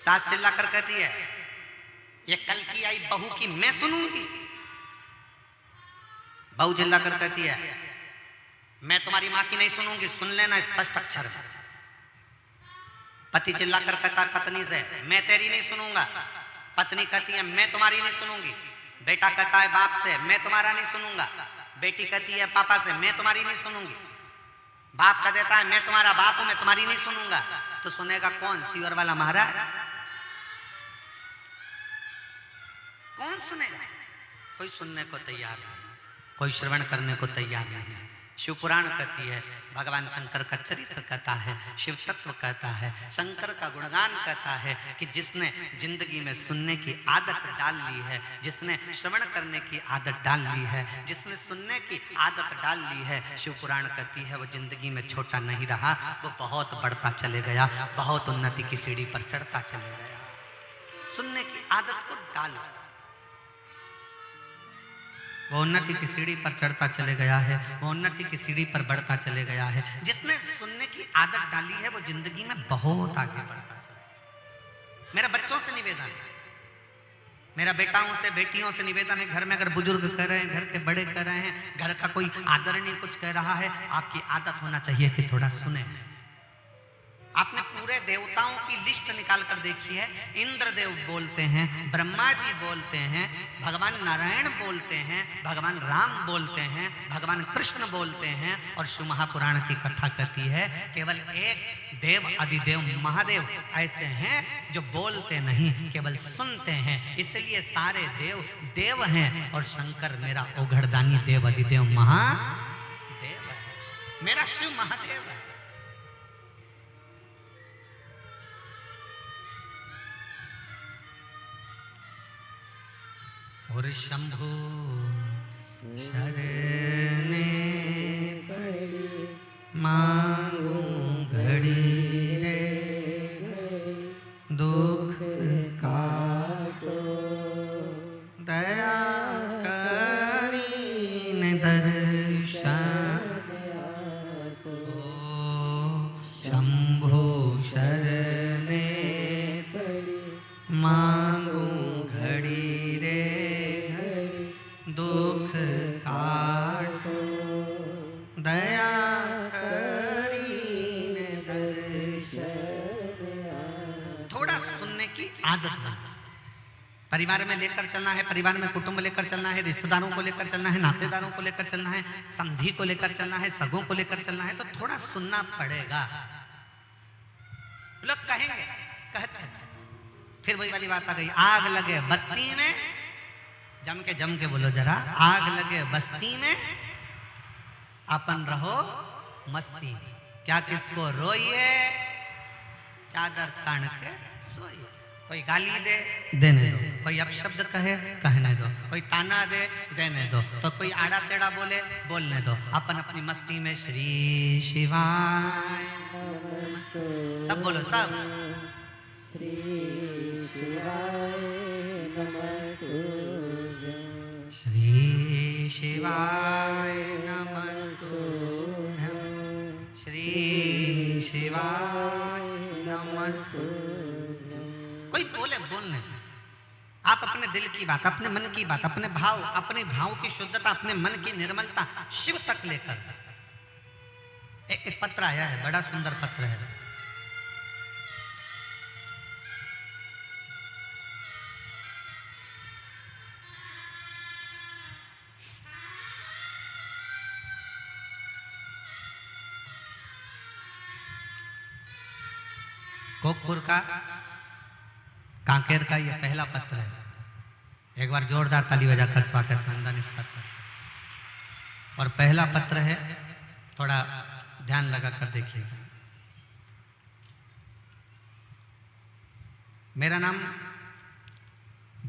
सास चिल्ला कर कहती है, ये कल की आई बहू की मैं सुनूंगी। बहू चिल्ला कर कहती है, मैं तुम्हारी मां की नहीं सुनूंगी, सुन लेना स्पष्ट अक्षर में। पति चिल्ला कर कहता पत्नी से, मैं तेरी नहीं सुनूंगा। पत्नी कहती है, मैं तुम्हारी नहीं सुनूंगी। बेटा कहता है बाप से, मैं तुम्हारा नहीं सुनूंगा। बेटी कहती है पापा से, मैं तुम्हारी नहीं सुनूंगी। बाप कह देता है, मैं तुम्हारा बाप हूं, मैं तुम्हारी नहीं सुनूंगा। तो सुनेगा कौन? सीवर वाला महाराज। कौन सुनेगा? कोई सुनने को तैयार नहीं, कोई श्रवण करने को तैयार नहीं है। शिव पुराण कहती है, भगवान शंकर का चरित्र कहता है, शिव तत्व कहता है, शंकर का गुणगान कहता है कि जिसने जिंदगी में सुनने की आदत डाल ली है, जिसने श्रवण करने की आदत डाल ली है, जिसने सुनने की आदत डाल ली है, शिव पुराण कहती है वो जिंदगी में छोटा नहीं रहा, वो बहुत बढ़ता चले गया, बहुत उन्नति की सीढ़ी पर चढ़ता चले गया। सुनने की आदत को डालो, वो उन्नति की सीढ़ी पर चढ़ता चले गया है, वो उन्नति की सीढ़ी पर बढ़ता चले गया है। जिसने सुनने की आदत डाली है वो जिंदगी में बहुत आगे बढ़ता चले। मेरा बच्चों से निवेदन है, मेरा बेटाओं से बेटियों से निवेदन है, घर में अगर बुजुर्ग कर रहे हैं, घर के बड़े कर रहे हैं, घर का कोई आदरणीय कुछ कह रहा है, आपकी आदत होना चाहिए कि थोड़ा सुने। आपने पूरे देवताओं की लिस्ट निकाल कर देखी है। इंद्रदेव बोलते हैं, ब्रह्मा जी बोलते हैं, भगवान नारायण बोलते हैं, भगवान राम बोलते हैं, भगवान कृष्ण बोलते हैं, और शिव महापुराण की कथा कहती है केवल एक देव अधिदेव महादेव ऐसे हैं जो बोलते नहीं, केवल सुनते हैं। इसलिए सारे देव देव हैं और शंकर मेरा ओघड़दानी देव अधिदेव महादेव है, मेरा शिव महादेव है। और शंभु शरणे पड़ी मांगू घड़ी रे, दुख काटो दया करीन दर्शन को। शंभु शरणे पड़ी मांगू घड़ी रे, दुख काटो दया करीन दर्शन। थोड़ा सुनने की आदत बना। परिवार में लेकर चलना है, परिवार में कुटुंब लेकर चलना है, रिश्तेदारों को लेकर चलना है, नातेदारों को लेकर चलना है, समधी को लेकर चलना है, सगों को लेकर चलना है, तो थोड़ा सुनना पड़ेगा। लोग कहेंगे, कहते हैं, फिर वही वाली बात आ गई, आग लगे बस्ती में, जम के बोलो जरा, आग लगे बस्ती में अपन रहो मस्ती में। क्या किसको रोइए, चादर तान के सोइए। कोई गाली दे देने दो, कोई अपशब्द कहे कहने दो, कोई ताना दे देने दो, तो कोई आड़ा टेढ़ा बोले बोलने दो। अपन अपनी मस्ती में श्री शिवाय, सब बोलो सब, श्री शिवाय नमस्तुभ्यं, श्री शिवाय नमस्तुभ्यं, श्री शिवाय नमस्तुभ्यं। कोई बोले बोलने, आप अपने दिल की बात, अपने मन की बात, अपने भाव, अपने भाव की शुद्धता, अपने मन की निर्मलता शिव तक लेकर। एक पत्र आया है, बड़ा सुंदर पत्र है। गोखपुर का, कांकेर का ये पहला पत्र है। एक बार जोरदार ताली बजाकर स्वागत वंदन इस पत्र। और पहला पत्र है, थोड़ा ध्यान लगाकर देखिएगा। मेरा नाम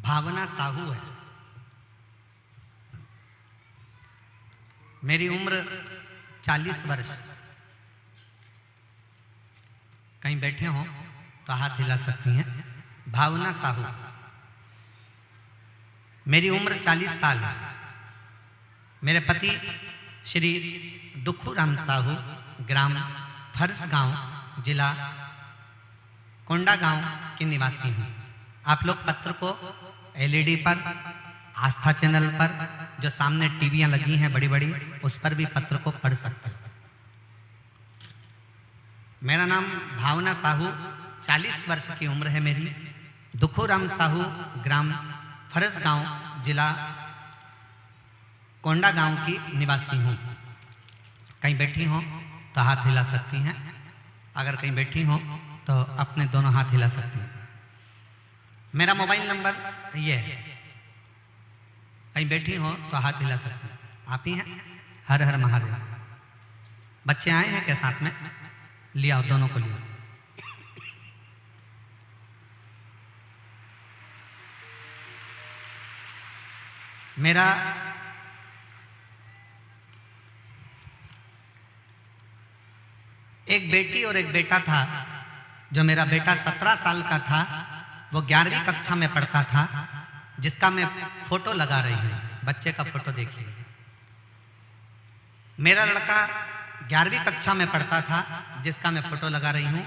भावना साहू है। मेरी उम्र 40 वर्ष। कहीं बैठे हो तो हाथ हिला सकती हैं। भावना साहू, मेरी उम्र 40 साल है। मेरे पति श्री दुखू राम साहू, ग्राम फरस गांव, जिला कोंडा गांव की निवासी हूँ। आप लोग पत्र को एलईडी पर, आस्था चैनल पर, जो सामने टीवियां लगी हैं बड़ी बड़ी, उस पर भी पत्र को पढ़ सकते हैं। मेरा नाम भावना साहू, 40 वर्ष की उम्र है मेरी। दुखूराम साहू, ग्राम फरस गांव, जिला कोंडा गांव की निवासी हूँ। कहीं बैठी हो तो हाथ हिला सकती हैं, अगर कहीं बैठी हो तो अपने दोनों हाथ हिला सकती हैं। मेरा मोबाइल नंबर ये है, कहीं बैठी हो तो हाथ हिला सकती हैं। आप ही हैं? हर हर महादेव। बच्चे आए हैं क्या साथ में? लिया, दोनों को लिया। मेरा एक बेटी और एक बेटा था। जो मेरा बेटा 17 साल का था, वो 11वीं कक्षा में पढ़ता था, जिसका मैं फोटो लगा रही हूँ। बच्चे का फोटो देखिए। मेरा लड़का 11वीं कक्षा में पढ़ता था, जिसका मैं फोटो लगा रही हूँ।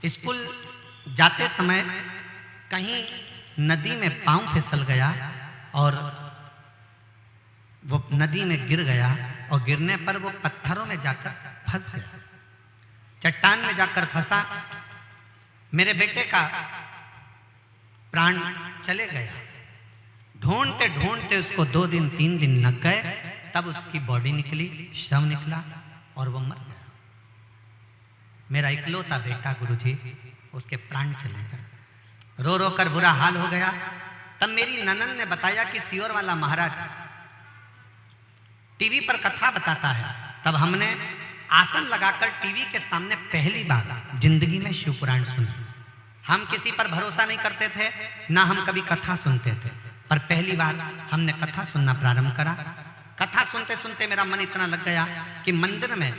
स्कूल जाते समय कहीं नदी में पांव फिसल गया और वो नदी में गिर गया, और गिरने पर वो पत्थरों में जाकर फंस गया, चट्टान में जाकर फंसा। मेरे बेटे का प्राण चले गया। ढूंढते ढूंढते उसको 2 दिन 3 दिन लग गए, तब उसकी बॉडी निकली, शव निकला और वो मर गया। मेरा इकलौता बेटा गुरुजी, उसके प्राण चले गए। रो रो कर बुरा हाल हो गया। तब मेरी ननद ने बताया कि सियोर वाला महाराज टीवी पर कथा बताता है। तब हमने आसन लगाकर टीवी के सामने पहली बार जिंदगी में शिव पुराण सुना। हम किसी पर भरोसा नहीं करते थे, ना हम कभी कथा सुनते थे, पर पहली बार हमने कथा सुनना प्रारंभ करा। कथा सुनते सुनते मेरा मन इतना लग गया कि मंदिर में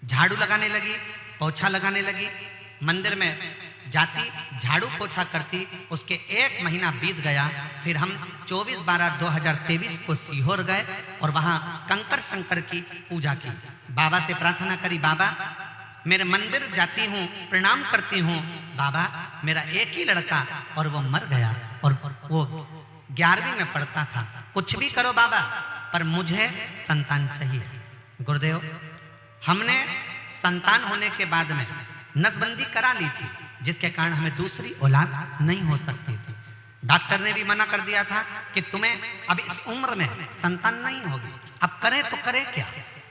झाड़ू लगाने लगी, पोछा लगाने लगी। मंदिर में जाती, झाड़ू पोछा करती। उसके 1 महीना बीत गया। फिर हम 24/12/2023 को सीहोर गए और वहां कंकर शंकर की पूजा की। बाबा से प्रार्थना करी, बाबा मेरे मंदिर जाती हूँ, प्रणाम करती हूँ, बाबा मेरा एक ही लड़का और वो मर गया, और वो 11वीं में पढ़ता था। कुछ भी करो बाबा, पर मुझे संतान चाहिए। गुरुदेव, हमने संतान होने के बाद में नसबंदी करा ली थी, जिसके कारण हमें दूसरी औलाद नहीं हो सकती थी। डॉक्टर ने भी मना कर दिया था कि तुम्हें अब इस उम्र में संतान नहीं होगी, अब करें तो करें क्या।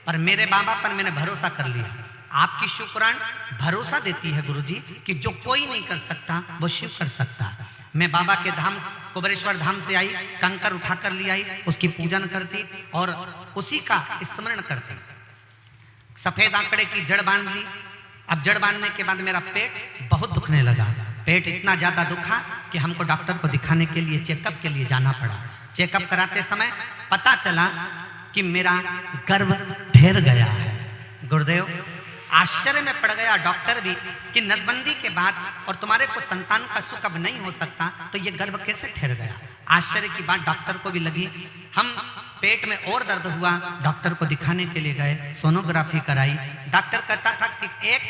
पर मेरे बाबा पर मैंने भरोसा कर लिया। आपकी शिव पुराण भरोसा देती है गुरुजी कि जो कोई नहीं कर सकता वो शिव कर सकता है। मैं बाबा के धाम कुबेरेश्वर धाम से आई, कंकर उठा कर ले आई, उसकी पूजन करती और उसी का स्मरण करती। सफेद आंकड़े की जड़ बांध ली। अब जड़ बांधने के बाद मेरा पेट बहुत दुखने लगा। पेट इतना ज्यादा दुखा कि हमको डॉक्टर को दिखाने के लिए, चेकअप के लिए जाना पड़ा। चेकअप कराते समय पता चला कि मेरा गर्भ ठहर गया है। गुरुदेव, आश्चर्य में पड़ गया डॉक्टर भी कि नसबंदी के बाद और तुम्हारे को संतान का सुख अब नहीं हो सकता, तो ये गर्भ कैसे ठहर गया। आश्चर्य की बात डॉक्टर को भी लगी। हम पेट में और दर्द हुआ, डॉक्टर को दिखाने के लिए गए, सोनोग्राफी कराई। डॉक्टर कहता था कि एक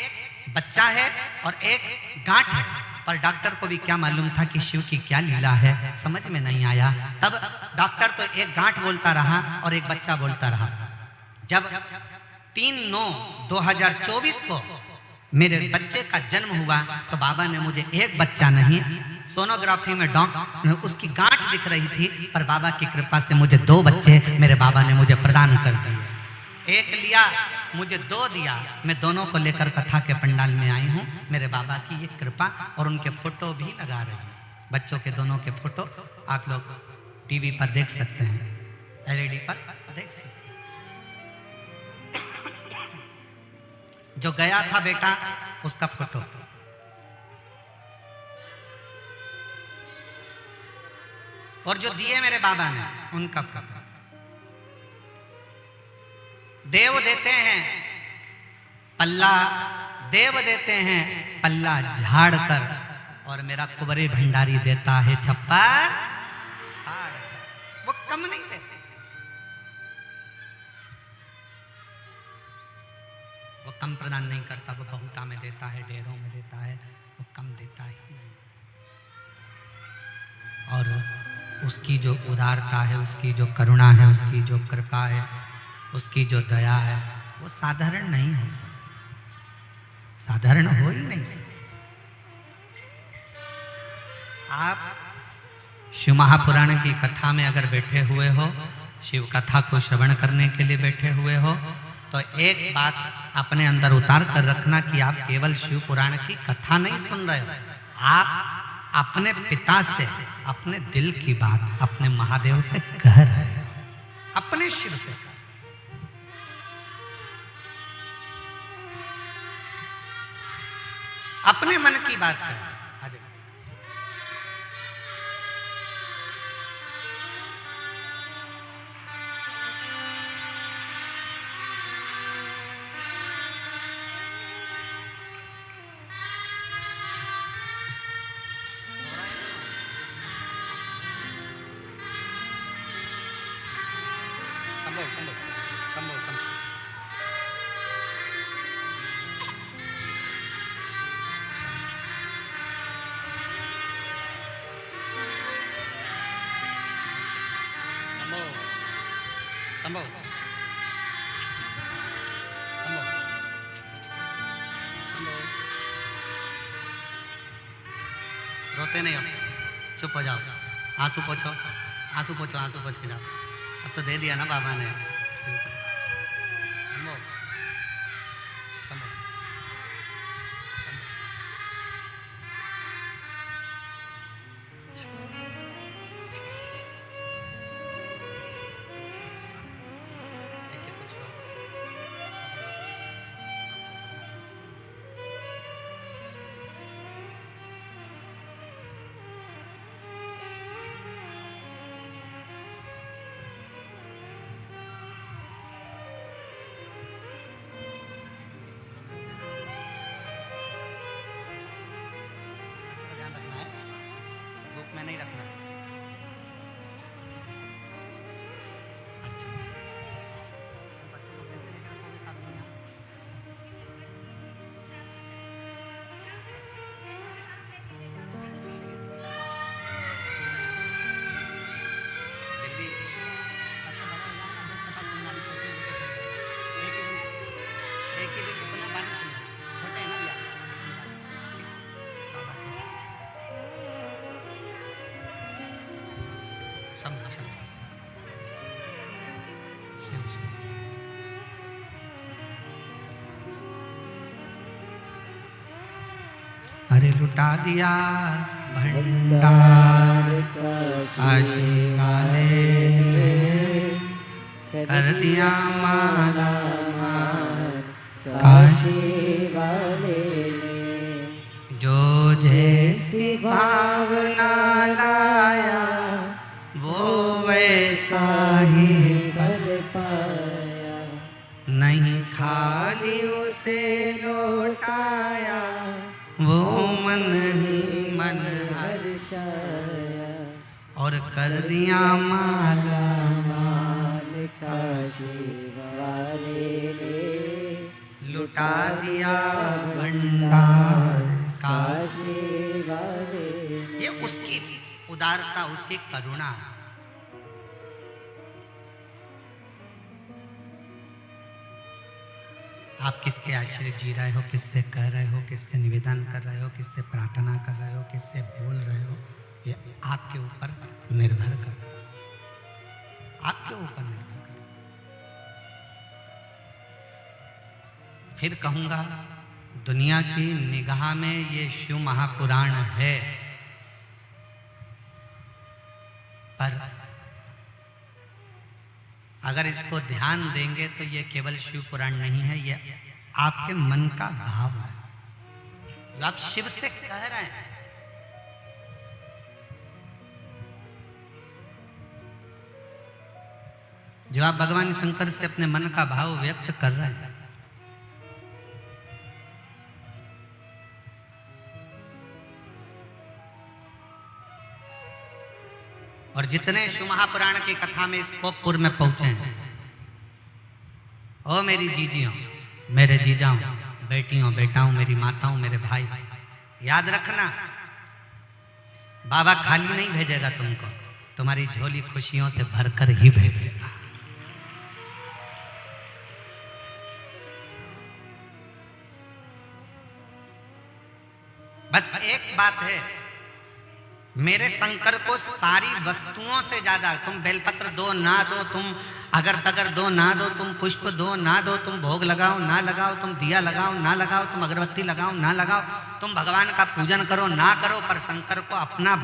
बच्चा है और एक गांठ है, पर डॉक्टर को भी क्या मालूम था कि शिव की क्या लीला है, समझ में नहीं आया। तब डॉक्टर तो एक गांठ बोलता रहा और एक बच्चा बोलता रहा। जब 3/9/2024 को मेरे बच्चे का जन्म हुआ, तो बाबा ने मुझे एक बच्चा नहीं, सोनोग्राफी में डॉक्टर उसकी गांठ दिख रही थी, पर बाबा की कृपा से मुझे 2 बच्चे मेरे बाबा ने मुझे प्रदान कर दिए। एक लिया, मुझे 2 दिया। मैं दोनों को लेकर कथा के पंडाल में आई हूँ। मेरे बाबा की ये कृपा, और उनके फोटो भी लगा रही हूँ। बच्चों के दोनों के फोटो आप लोग टीवी पर देख सकते हैं, एलईडी पर देख सकते हैं। जो गया था बेटा, उसका फोटो, और जो दिए मेरे बाबा ने, उनका फोटो। देव देते हैं पल्ला, देव देते हैं पल्ला झाड़ कर, और मेरा कुबरे भंडारी देता है छप्पा फाड़। वो कम नहीं देते, वो कम प्रदान नहीं करता, वो बहुता में देता है, ढेरों में देता है। वो कम देता ही नहीं। और उसकी जो उदारता है, उसकी जो करुणा है, उसकी जो कृपा है, उसकी जो दया है, वो साधारण नहीं हो सकती, साधारण हो ही नहीं सकती। आप शिव महापुराण की कथा में अगर बैठे हुए हो, शिव कथा को श्रवण करने के लिए बैठे हुए हो, तो एक बात अपने अंदर उतार कर रखना कि आप केवल शिव पुराण की कथा नहीं सुन रहे हो, आप अपने पिता से, अपने दिल की बात अपने महादेव से कह रहे हो, अपने शिव से। अपने मन की बात कर। संभव रोते नहीं हो, चुप हो जाओ, आंसू पोछो, आंसू पोछो, आंसू पोछ के जाओ। अब तो दे दिया ना बाबा ने। में नहीं रखना। अच्छा, बच्चों को कैसे लेकर रखोगे साथ में? फिर भी एक ही दिन सुनना, बात सुनना, छोटे हैं ना भैया। अरे लुटा दिया भंडार काशी वाले ने, कर दिया माला माल काशी वाले ने, जो जैसी भावना लाया वो वैसा ही फल पाया, नहीं खाली उसे लौटाया, वो मन ही मन हर्षाया, और कर दिया माला माल काशी वाले ने, लुटा दिया भंडार काशी वाले ने। ये उसकी उदारता, उसकी करुणा। आप किसके आश्रय जी रहे हो, किससे कह रहे हो, किससे निवेदन कर रहे हो, किससे प्रार्थना कर रहे हो, किससे बोल रहे हो, ये आपके ऊपर निर्भर करता है, आपके ऊपर निर्भर करता है। फिर कहूंगा, दुनिया की निगाह में ये शिव महापुराण है, पर अगर इसको ध्यान देंगे तो ये केवल शिव पुराण नहीं है, ये आपके मन का भाव है, जो आप शिव से कह रहे हैं। जो आप भगवान शंकर से अपने मन का भाव व्यक्त कर रहे हैं। और जितने शिव महापुराण की कथा में इस कोकपुर में पहुंचे हैं, ओ मेरी जीजियों, मेरे जीजाओं, बेटियों, बेटाओं, मेरी माताओं, मेरे भाई, याद रखना, बाबा खाली नहीं भेजेगा तुमको, तुम्हारी झोली खुशियों से भरकर ही भेजेगा। बस एक बात है, मेरे शंकर को सारी वस्तुओं से ज्यादा, तुम बेलपत्र दो ना दो, तुम अगर तगर दो ना दो, तुम पुष्प दो ना दो, तुम भोग लगाओ ना लगाओ, तुम दिया लगाओ ना लगाओ, तुम अगरबत्ती लगाओ ना लगाओ, तुम भगवान का पूजन करो ना करो, पर शंकर को अपना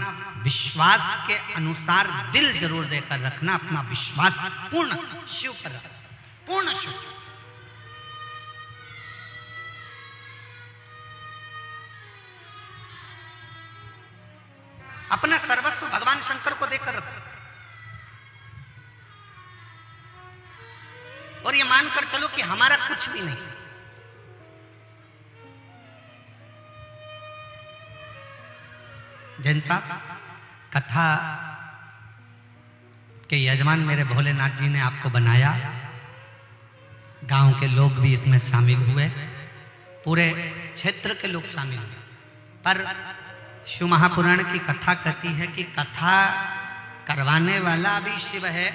विश्वास के अनुसार दिल जरूर देकर रखना, अपना विश्वास पूर्ण शिव पर रखना, पूर्ण शिव। अपना सर्वस्व भगवान शंकर को देकर रखो और ये मानकर चलो कि हमारा कुछ भी नहीं। जैन साहब, कथा के यजमान मेरे भोलेनाथ जी ने आपको बनाया, गांव के लोग भी इसमें शामिल हुए, पूरे क्षेत्र के लोग शामिल हुए, पर शिव महापुराण की कथा कहती है कि कथा करवाने वाला भी शिव है,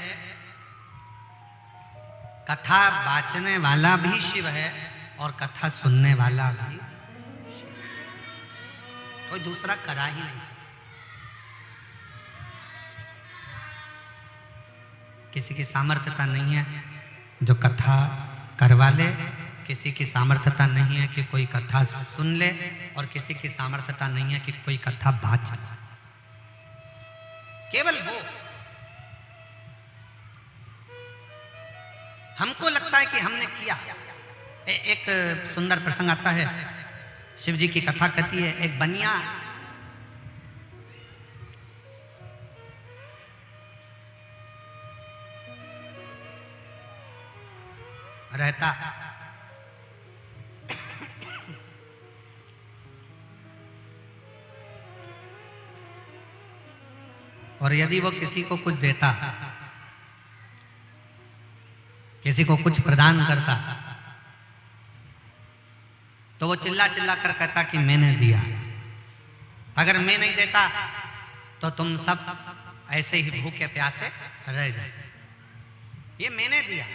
कथा बाचने वाला भी शिव है, और कथा सुनने वाला भी, कोई दूसरा करा ही नहीं सकता। किसी की सामर्थ्यता नहीं है जो कथा करवा ले, किसी की सामर्थ्यता नहीं है कि कोई कथा सुन ले, और किसी की सामर्थ्यता नहीं है कि कोई कथा बाच जाए। केवल वो, हमको लगता है कि हमने किया। एक सुंदर प्रसंग आता है, शिव जी की कथा कहती है, एक बनिया रहता, और यदि वो किसी को कुछ देता, किसी को कुछ प्रदान करता, तो वो चिल्ला चिल्ला कर कहता कि मैंने दिया, अगर मैं नहीं देता तो तुम सब ऐसे ही भूखे प्यासे रह जाते, ये मैंने दिया।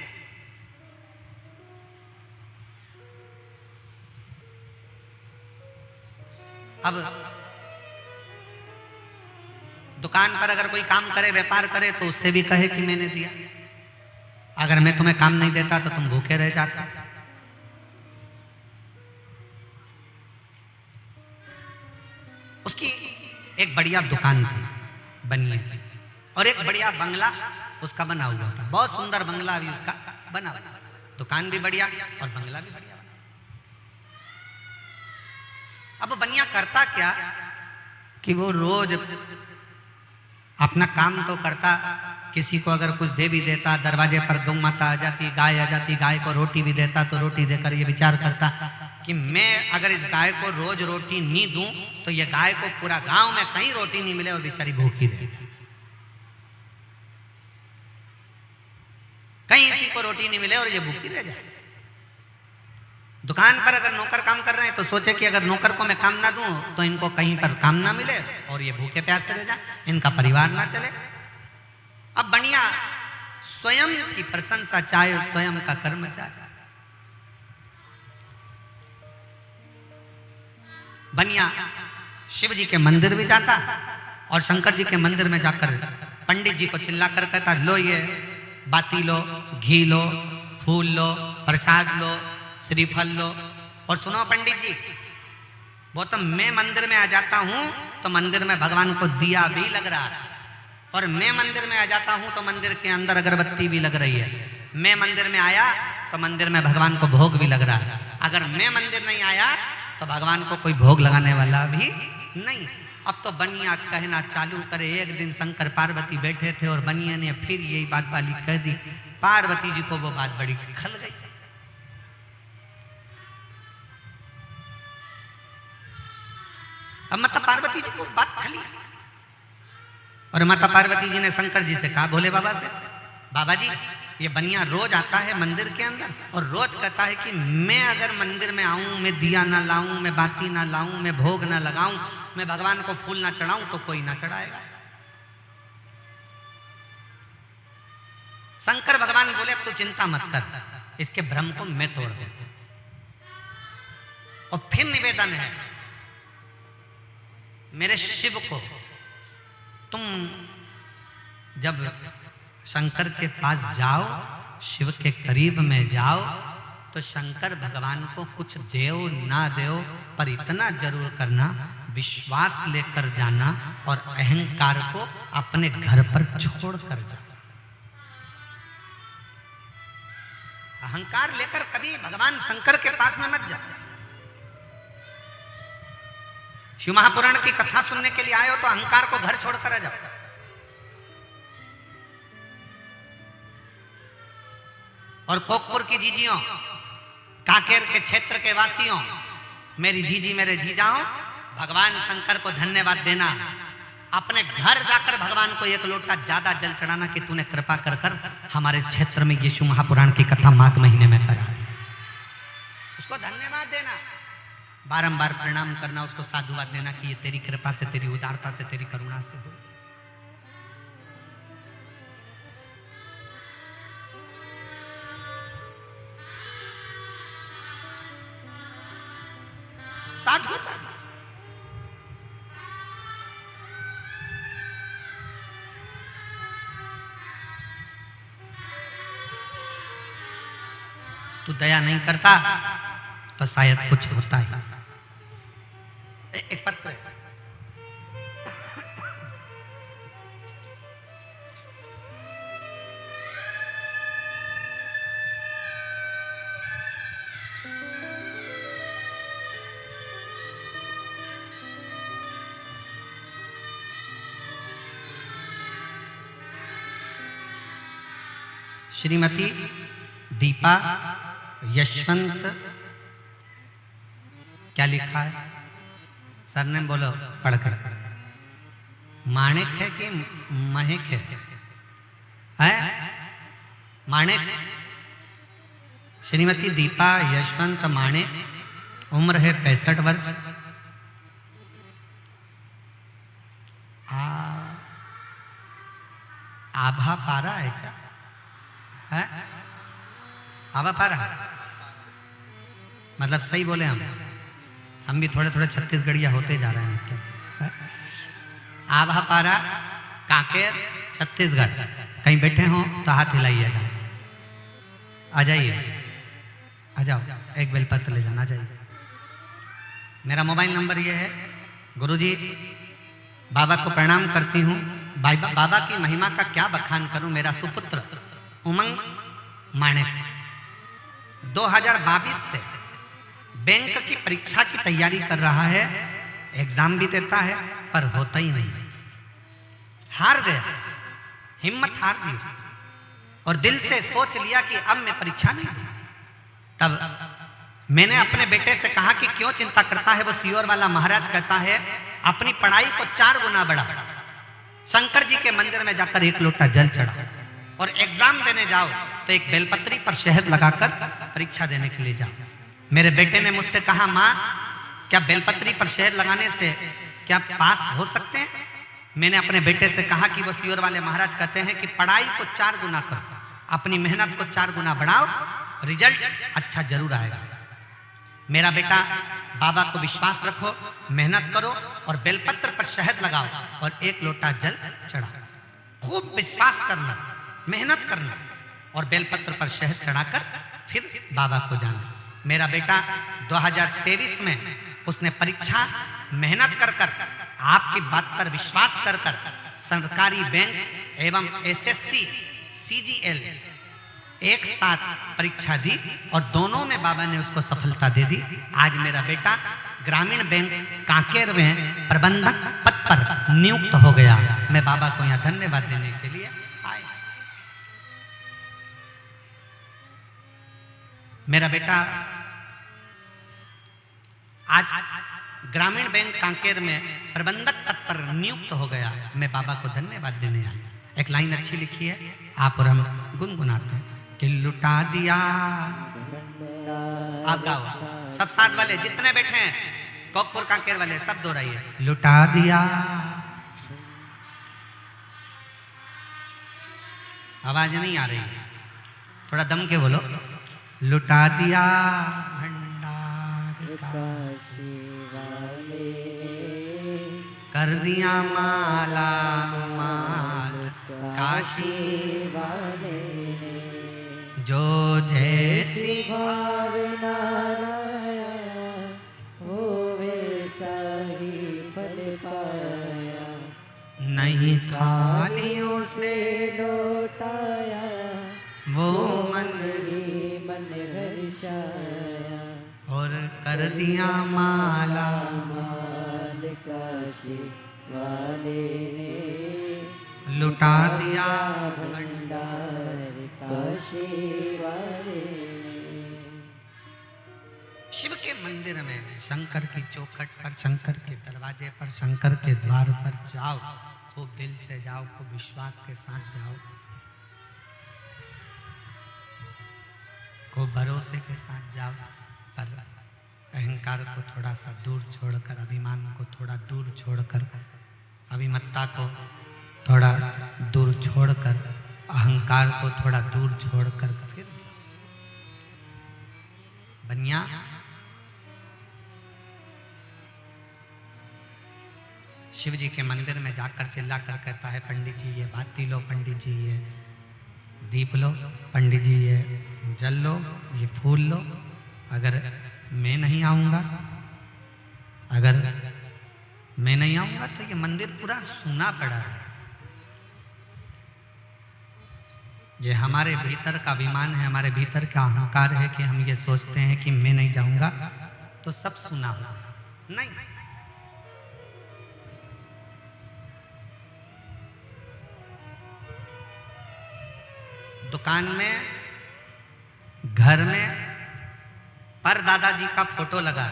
अब दुकान पर अगर कोई काम करे, व्यापार करे, तो उससे भी कहे कि मैंने दिया, अगर मैं तुम्हें काम नहीं देता तो तुम भूखे रह जाते। उसकी एक बढ़िया दुकान थी बनिए की, और एक बढ़िया बंगला उसका बना हुआ था, बहुत सुंदर बंगला भी उसका बना हुआ, दुकान भी बढ़िया और बंगला भी बढ़िया। अब बनिया करता क्या कि वो रोज अपना काम तो करता, किसी को अगर कुछ दे भी देता, दरवाजे पर गौ माता आ जाती, गाय आ जाती, गाय को रोटी भी देता, तो रोटी देकर ये विचार करता कि मैं अगर इस गाय को रोज रोटी नहीं दूं तो ये गाय को पूरा गांव में कहीं रोटी नहीं मिले और बेचारी भूखी रहे, कहीं इसी को रोटी नहीं मिले और ये भूखी रह जाए। दुकान पर अगर नौकर काम कर रहे हैं तो सोचे कि अगर नौकर को मैं काम ना दूं तो इनको कहीं पर काम ना मिले और ये भूखे प्यासे रह जाए, इनका परिवार ना चले। अब बनिया स्वयं की प्रशंसा चाहे, स्वयं का कर्म चाहे। बनिया शिव जी के मंदिर भी जाता और शंकर जी के मंदिर में जाकर पंडित जी को चिल्ला कर कहता, लो ये बाती लो, घी लो, फूल लो, प्रसाद लो, श्रीफल लो, और सुनो पंडित जी, वो तो मैं मंदिर में आ जाता हूं तो मंदिर में भगवान को दिया भी लग रहा है, और मैं मंदिर में आ जाता हूं तो मंदिर के अंदर अगरबत्ती भी लग रही है। मैं मंदिर में आया तो मंदिर में भगवान को भोग भी लग रहा है, अगर मैं मंदिर नहीं आया तो भगवान को कोई भोग लगाने वाला भी नहीं। अब तो बनिया कहना चालू करे। एक दिन शंकर पार्वती बैठे थे और बनिया ने फिर यही बात वाली कह दी। पार्वती जी को वो बात बड़ी खल गई। अब माता पार्वती जी को बात खली और माता पार्वती जी ने शंकर जी से कहा, भोले बाबा से, बाबा जी ये बनिया रोज आता है मंदिर के अंदर और रोज कहता है कि मैं अगर मंदिर में आऊं, मैं दिया ना लाऊं, मैं बाती ना लाऊं, मैं भोग ना लगाऊं, मैं भगवान को फूल ना चढ़ाऊं तो कोई ना चढ़ाएगा। शंकर भगवान बोले अब तू चिंता मत कर, इसके भ्रम को मैं तोड़ देता हूं। और फिर निवेदन है मेरे शिव को, तुम जब शंकर के पास जाओ, शिव के करीब में जाओ, तो शंकर भगवान को कुछ देओ ना देओ, पर इतना जरूर करना विश्वास लेकर जाना और अहंकार को अपने घर पर छोड़ कर जाना। अहंकार लेकर कभी भगवान शंकर के पास में मत जाओ। शिव महापुराण की कथा सुनने के लिए आए हो तो अहंकार को घर छोड़कर आ जाओ। और कोकपुर की जीजियों, काकेर के क्षेत्र के वासियों, मेरी जीजी मेरे जीजाओं, भगवान शंकर को धन्यवाद देना। अपने घर जाकर भगवान को एक लोटा ज्यादा जल चढ़ाना कि तूने कृपा कर कर हमारे क्षेत्र में यीशु महापुराण की कथा माघ महीने में करा। उसको धन्यवाद देना, बारंबार प्रणाम करना, उसको साधुवाद देना कि ये तेरी कृपा से, तेरी उदारता से, तेरी करुणा से हो। साधुता तू दया नहीं करता तो शायद कुछ होता है। एक पत्र है, श्रीमती दीपा यशवंत, क्या लिखा है सर ने बोलो पढ़कर, माणिक है कि महक है? माणिक। श्रीमती दीपा यशवंत माणिक, उम्र है 65 वर्ष। आभा पारा है क्या है? आभा पारा मतलब सही बोले हम भी थोड़े थोड़े छत्तीसगढ़िया होते जा रहे हैं। आभा पारा, कांकेर, छत्तीसगढ़। कहीं बैठे हो तो हाथ हिलाइएगा। आ जाइए, आ जाओ, एक बेलपत्र ले जाना। आ जाइए। मेरा मोबाइल नंबर ये है। गुरुजी बाबा को प्रणाम करती हूँ। बाबा की महिमा का क्या बखान करूं। मेरा सुपुत्र उमंग माणिक 2022 से बैंक की परीक्षा की तैयारी कर रहा है। एग्जाम भी देता है पर होता ही नहीं, हार गया, हिम्मत हार दी उसने और दिल से सोच लिया कि अब मैं परीक्षा नहीं दूंगा। तब मैंने अपने बेटे से कहा कि क्यों चिंता करता है। वो सियोर वाला महाराज कहता है अपनी पढ़ाई को 4 गुना बढ़ा, शंकर जी के मंदिर में जाकर एक लोटा जल चढ़ा और एग्जाम देने जाओ तो एक बेलपत्री पर शहद लगाकर परीक्षा देने के लिए जाओ। मेरे बेटे ने मुझसे कहा, माँ क्या बेलपत्री पर शहद लगाने से क्या पास हो सकते हैं? मैंने अपने बेटे से कहा कि वो सियोर वाले महाराज कहते हैं कि पढ़ाई को 4 गुना करो, अपनी मेहनत को 4 गुना बढ़ाओ, रिजल्ट अच्छा जरूर आएगा। मेरा बेटा बाबा को विश्वास रखो, मेहनत करो और बेलपत्र पर शहद लगाओ और एक लोटा जल चढ़ाओ। खूब विश्वास करना, मेहनत करना और बेलपत्र पर शहद चढ़ाकर फिर बाबा को जाना। मेरा बेटा 2023 में उसने परीक्षा मेहनत कर कर, आपकी बात पर विश्वास कर कर सरकारी बैंक एवं एसएससी सीजीएल एक साथ परीक्षा दी और दोनों में बाबा ने उसको सफलता दे दी। आज मेरा बेटा ग्रामीण बैंक कांकेर में प्रबंधक पद पर नियुक्त हो गया। मैं बाबा को यहाँ धन्यवाद देने के लिए आया। मेरा बेटा आज ग्रामीण बैंक कांकेर में प्रबंधक पद पर नियुक्त हो गया। मैं बाबा को धन्यवाद देने आया। एक लाइन अच्छी लिखी है, आप और हम गुनगुनाते हैं कि लुटा दिया। आप गाओ, सब साथ वाले जितने बैठे हैं, कोकपुर कांकेर वाले सब दोहराइए। लुटा दिया, आवाज नहीं आ रही है, थोड़ा दम के बोलो। लुटा दिया भंडार काशी वाले, कर दिया माला माल काशी वाले, जो जैसी भावना हो वैसा ही फल पाया, नहीं खालियों से लौटाया वो मन ही मन हर्षाया, और कर दिया माला माल काशी वाले ने, लुटा दिया भंडार काशी वाले ने। शिव के मंदिर में शंकर की चौखट पर, शंकर के दरवाजे पर, शंकर के द्वार पर जाओ, खूब दिल से जाओ, खूब विश्वास के साथ जाओ, खूब भरोसे के साथ जाओ, पर अहंकार को थोड़ा सा दूर छोड़कर, अभिमान को थोड़ा दूर छोड़कर, अभिमत्ता को थोड़ा दूर छोड़कर, अहंकार को थोड़ा दूर छोड़कर फिर बनिया शिव जी के मंदिर में जाकर चिल्लाकर कहता है, पंडित जी ये बाती लो, पंडित जी ये दीप लो, पंडित जी ये जल लो, ये फूल लो, अगर मैं नहीं आऊंगा, अगर मैं नहीं आऊंगा तो ये मंदिर पूरा सूना पड़ा है। ये हमारे भीतर का अभिमान है, हमारे भीतर का अहंकार है कि हम ये सोचते हैं कि मैं नहीं जाऊंगा तो सब सूना हो जाएगा। नहीं, दुकान में, घर में पर दादाजी का फोटो लगा,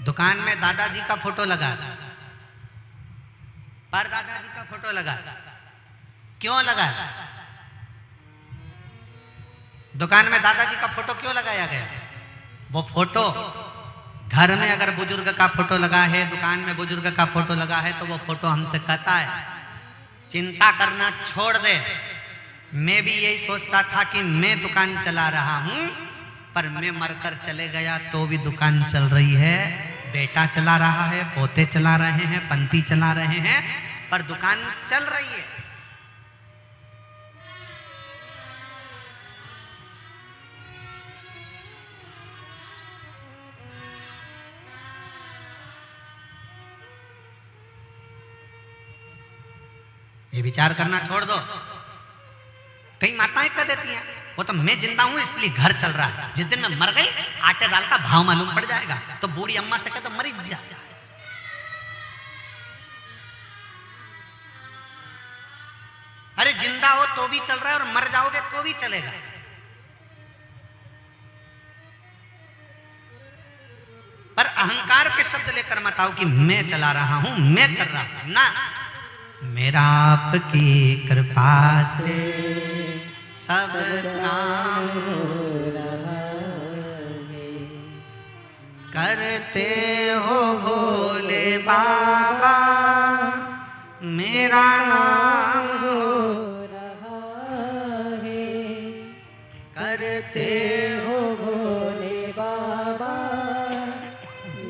दुकान में दादाजी का फोटो लगा, पर दादाजी का फोटो लगा, क्यों लगा? दुकान में दादाजी का फोटो क्यों लगाया गया? वो फोटो घर में अगर बुजुर्ग का फोटो लगा है, दुकान में बुजुर्ग का फोटो लगा है, तो वो फोटो हमसे कहता है चिंता करना छोड़ दे। मैं भी यही सोचता था कि मैं दुकान चला रहा हूं, पर मैं मरकर चले गया तो भी दुकान चल रही है, बेटा चला रहा है, पोते चला रहे हैं, पंती चला रहे हैं, पर दुकान चल रही है। ये विचार करना छोड़ दो। कई माताएं कह देती हैं वो तो मैं जिंदा हूं इसलिए घर चल रहा है, जिस दिन मैं मर गई आटे दाल का भाव मालूम पड़ जाएगा तो बूढ़ी अम्मा से कहते मरी जा। अरे जिंदा हो तो भी चल रहा है और मर जाओगे तो भी चलेगा। पर अहंकार के शब्द लेकर मत आओ कि मैं चला रहा हूं, मैं कर रहा हूं ना। मेरा आपकी कृपा से सब काम हो रहा है, करते हो भोले बाबा मेरा नाम हो रहा है, करते हो भोले बाबा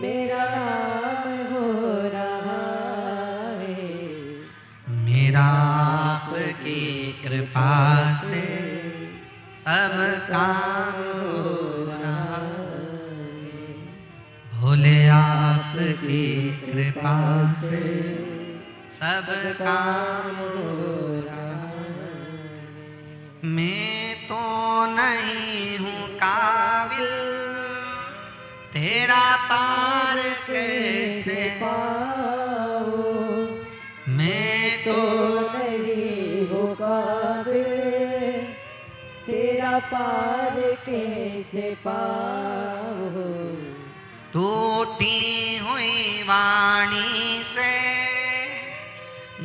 मेरा नाम हो रहा है, मेरा आपकी कृपा से सब काम हो रहा है, भोले आपकी कृपा से सब काम हो रहा है। मैं तो नहीं हूँ काबिल तेरा पार कैसे पाओ, मैं तो नहीं हो काबिल तेरा पार कैसे पाओ, टूटी हुई वाणी से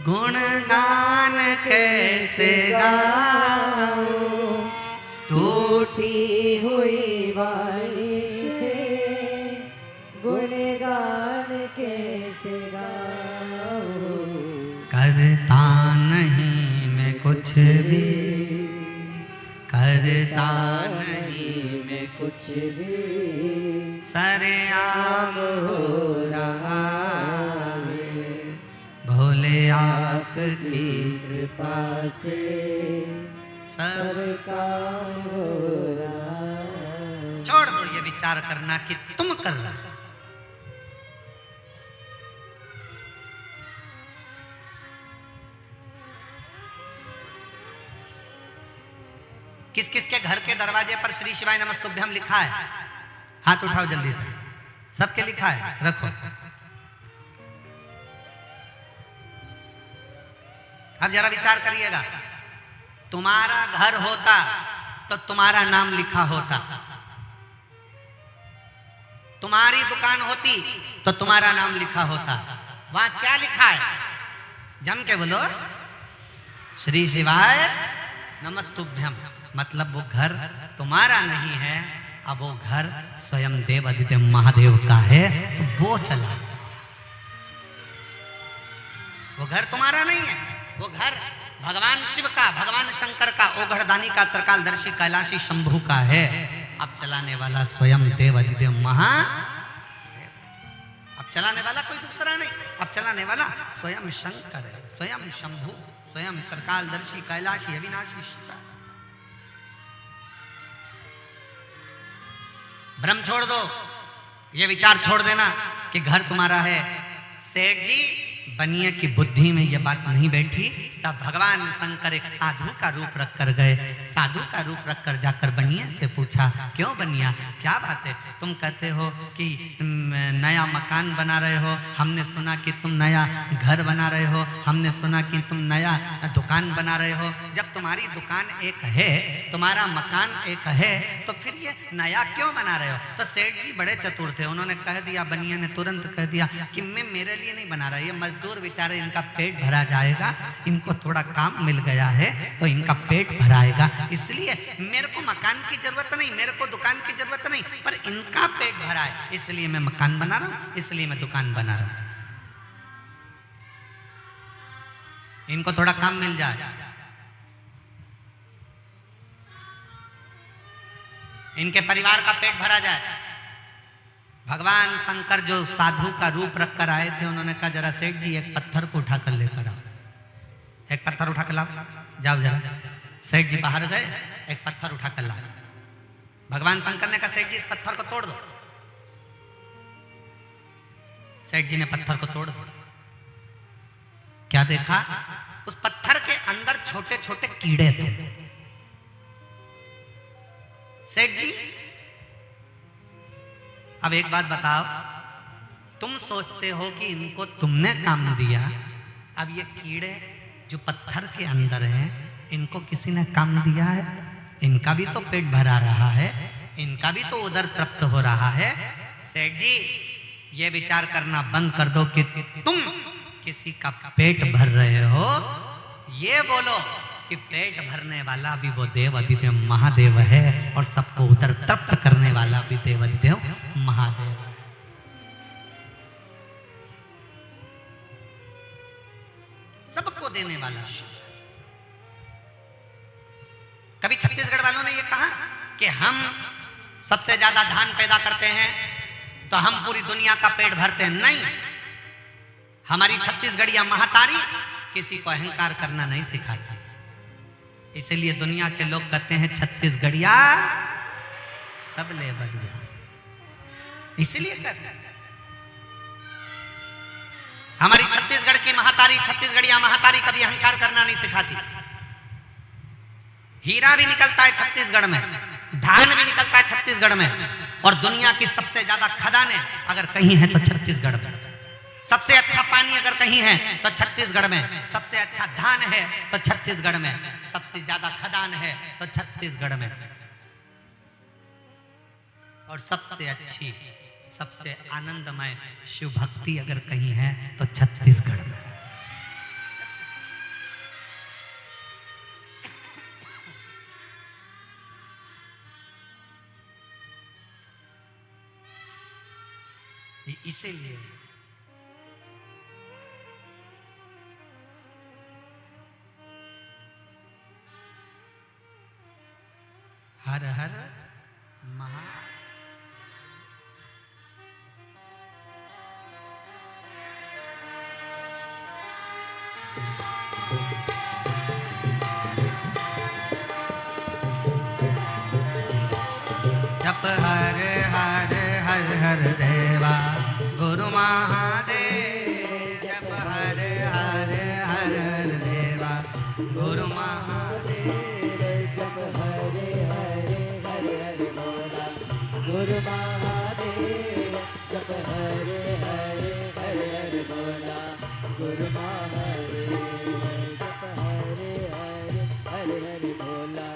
गुणगान कैसे गाऊं, टूटी हुई वाणी से गुणगान कैसे गाऊं। करता नहीं मैं कुछ भी, करता नहीं मैं कुछ भी सरेआम हो रहा है, भोले आपकी कृपा से सब काम हो रहा है। छोड़ दो ये विचार करना कि तुम कर रहे हो। किस किस के घर के दरवाजे पर श्री शिवाय नमस्तुभ्यम लिखा है? हाथ उठाओ जल्दी से। सबके लिखा है, रखो। अब जरा विचार करिएगा, तुम्हारा घर होता तो तुम्हारा नाम लिखा होता, तुम्हारी दुकान होती तो तुम्हारा नाम लिखा होता। वहां क्या लिखा है? जम के बोलो, श्री शिवाय नमस्तुभ्यम। मतलब वो घर तुम्हारा नहीं है, अब वो घर स्वयं देव आदिदेव महादेव का है, तो वो चला। वो घर तुम्हारा नहीं है, वो घर भगवान शिव का, भगवान शंकर का, ओघड़दानी का, त्रिकालदर्शी कैलाशी शंभू का है। अब चलाने वाला स्वयं देव आदिदेव महादेव। अब चलाने वाला कोई दूसरा नहीं, अब चलाने वाला स्वयं शंकर है, स्वयं शंभू, स्वयं त्रिकालदर्शी कैलाशी अविनाशी शिव। भ्रम छोड़ दो, ये विचार छोड़ देना कि घर तुम्हारा है। सेठ जी बनिए की बुद्धि में ये बात नहीं बैठी, तब भगवान शंकर एक साधु का रूप रख कर गए। साधु का रूप रख कर जाकर बनिया से पूछा, क्यों बनिया, क्या बात है? तुम कहते हो कि नया मकान बना रहे हो, हमने सुना कि तुम नया घर बना रहे हो, हमने सुना कि तुम नया दुकान बना रहे हो। जब तुम्हारी दुकान एक है, तुम्हारा मकान एक है, तो फिर ये नया क्यों बना रहे हो? तो सेठ जी बड़े चतुर थे, उन्होंने कह दिया, बनिया ने तुरंत कह दिया कि मैं मेरे लिए नहीं बना रहा, ये मजदूर बेचारे, इनका पेट भरा जाएगा, इनको थोड़ा काम मिल गया है तो इनका पेट भराएगा, इसलिए मेरे को मकान की जरूरत नहीं, मेरे को दुकान की जरूरत नहीं, पर इनका पेट भरा है, इसलिए मैं मकान बना रहा हूं, इसलिए मैं दुकान बना रहा हूं, इनको थोड़ा काम मिल जाए, इनके परिवार का पेट भरा जाए। भगवान शंकर जो साधु का रूप रख कर आए थे, उन्होंने कहा, जरा सेठ जी एक पत्थर को उठा कर लेकर आओ, एक पत्थर उठा कर लाओ, जाओ जरा। सेठ जी बाहर गए, एक पत्थर उठा कर लाओ। भगवान शंकर ने कहा, सेठ जी इस पत्थर को तोड़ दो। सेठ जी ने पत्थर को तोड़ दिया। क्या देखा? उस पत्थर के अंदर छोटे छोटे कीड़े थे। सेठ जी, अब एक बात बताओ, तुम सोचते हो कि इनको तुमने काम दिया, अब ये कीड़े जो पत्थर के अंदर हैं, इनको किसी ने काम दिया है? इनका भी तो पेट भरा रहा है, इनका भी तो उधर तृप्त हो रहा है। सेठ जी, ये विचार करना बंद कर दो कि तुम किसी का पेट भर रहे हो, ये बोलो कि पेट भरने वाला भी वो देव आदिदेव महादेव है, और सबको उधर तृप्त करने वाला भी देव आदिदेव महादेव है। सबको देने वाला शिव। कभी छत्तीसगढ़ वालों ने ये कहा कि हम सबसे ज्यादा धान पैदा करते हैं तो हम पूरी दुनिया का पेट भरते हैं? नहीं, हमारी छत्तीसगढ़िया महातारी किसी को अहंकार करना नहीं सिखाती, इसलिए दुनिया के लोग कहते हैं छत्तीसगढ़िया सब ले बढ़िया, इसलिए कहते हैं। हमारी छत्तीसगढ़ की महातारी, छत्तीसगढ़िया महातारी कभी अहंकार करना नहीं सिखाती। हीरा भी निकलता है छत्तीसगढ़ में, धान भी निकलता है छत्तीसगढ़ में, और दुनिया की सबसे ज्यादा खदानें अगर कहीं है तो छत्तीसगढ़ में। सबसे अच्छा पानी अगर कहीं है तो छत्तीसगढ़ में, सबसे अच्छा धान है तो छत्तीसगढ़ में, सबसे ज्यादा खदान है तो छत्तीसगढ़ में, और सबसे अच्छी, सबसे आनंदमय शिव भक्ति अगर कहीं है तो छत्तीसगढ़ में। इसीलिए हर हर महा जप हर हर हर हर देवा गुरु महादेव जप हर हर हर हर देवा गुरु महादेव जप हरे हरे हरे हरे बोला गुरु महादेव जप हरे हरे हरे हरे बोला गुरु महादेव जप हरे हरे हरे हरे बोला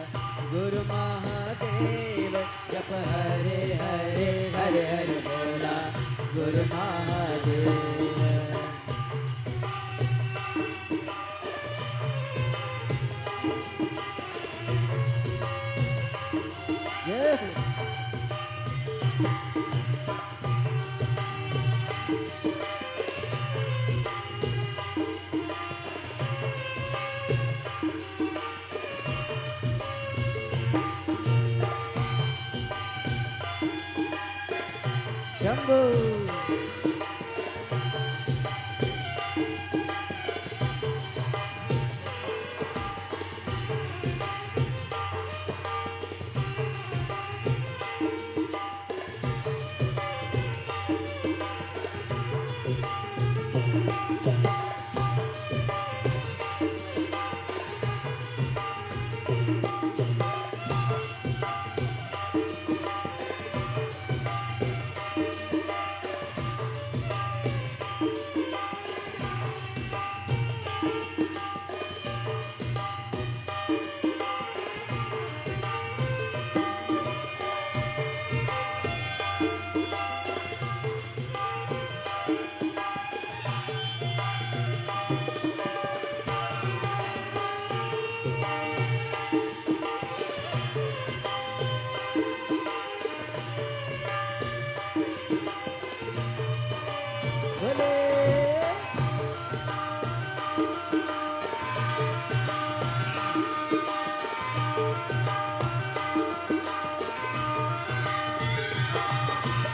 गुरु महादेव जप हरे हरे हरे हरे बोला गुरु महादेव शंभू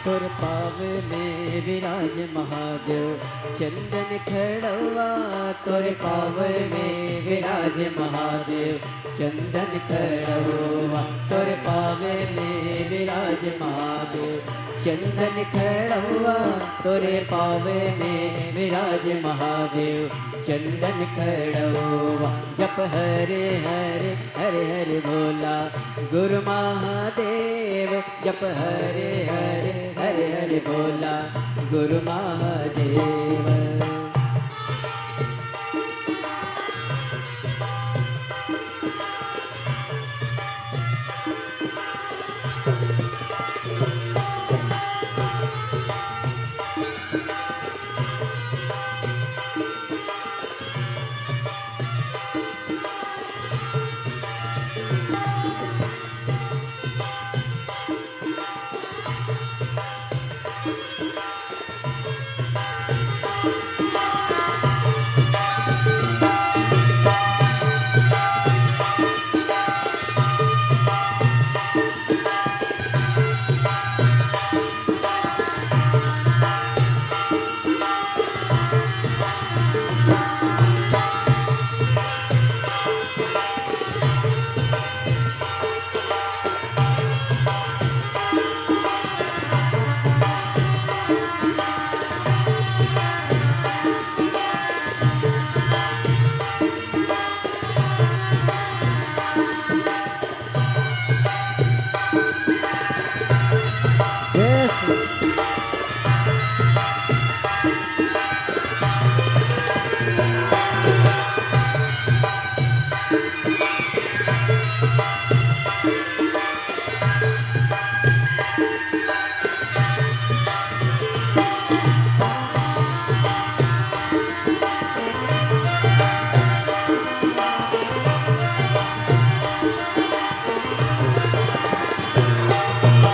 तुर पाव में विराज महादेव चंदन खड़वा तुर पाव में विराज महादेव चंदन खड़वा तुर पाव में विराज महादेव चंदन खड़वा तुरे पावे में विराज महादेव चंदन खड़वा जप हरे हरे हरे हरे बोला गुरु महादेव जप हरे हरे हरे हरे बोला गुरु महादेव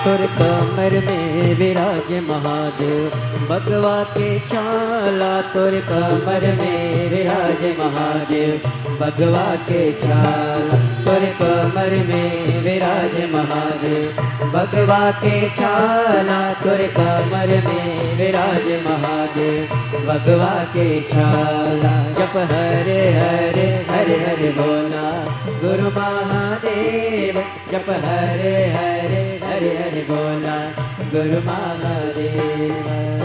तुर कमर में विराज महादेव भगवा के छाला, तुर कमर में विराज महादेव भगवा के छाला, तुर कमर में विराज महादेव भगवा के छाला, तुर कमर में विराज महादेव भगवा के छाला। जप हरे हरे हरे हरे बोला गुरु महादेव, जप हरे हरे हरे हरे बोला गुरु महादेव।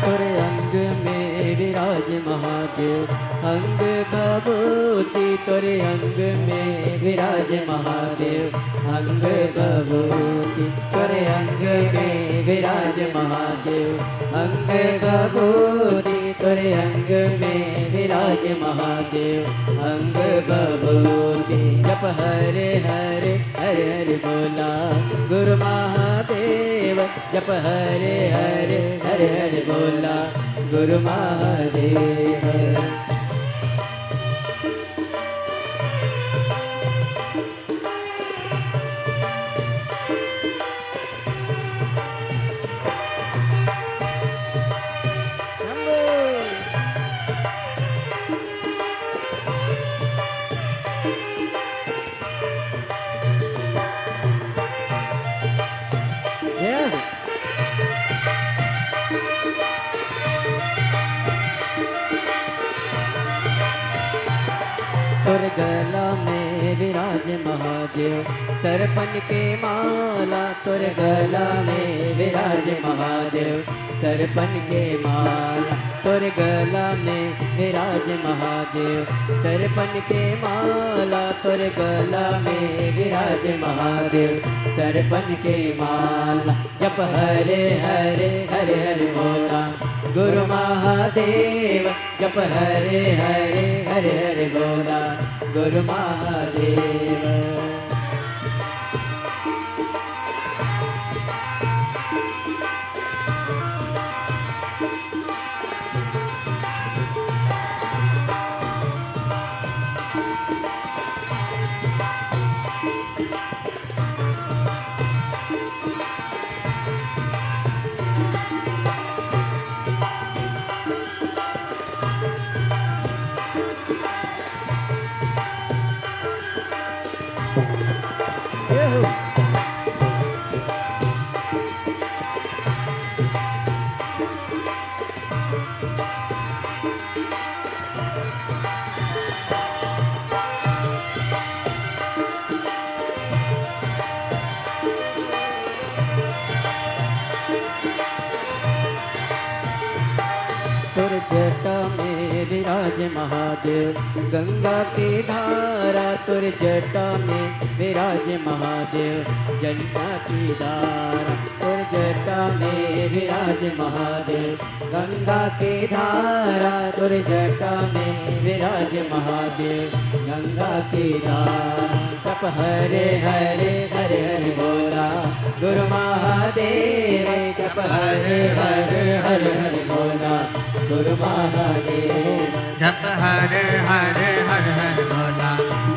तुर अंग में विराज महादेव अंग भभूति, तुर अंग में विराज महादेव अंग भभूति, तुर अंग में विराज महादेव अंग भभूति, तुर अंग में विराज महादेव अंग भभूति। जप हरे हरे हरे हरे बोला गुरु महादेव, जप हरे हरे हरे हरे बोला गुरु महादेव। तुर गला में विराज महादेव सरपन के माला, तुर गला में विराज महादेव सरपन के माला, तुर गला में विराज महादेव सरपन के माला, तुर गला में विराज महादेव सरपन के माला। जप हरे हरे हरे हरे बोला गुरु महादेव, जप हरे हरे हरे हरे बोला गुरु महादेव। तुर जटा में विराज महादेव गंगा की धारा, तुर जटा में विराज महादेव जटा की धारा, तुर जटा में विराज महादेव गंगा की धारा, तुर जटा में विराज महादेव गंगा की धारा। तप हरे हरे हरे हरे बोला गुरु महादेव, तप हरे हरे हरे हरे बोला गुरु महादेव। जप हरे हरे हरे हरे बोला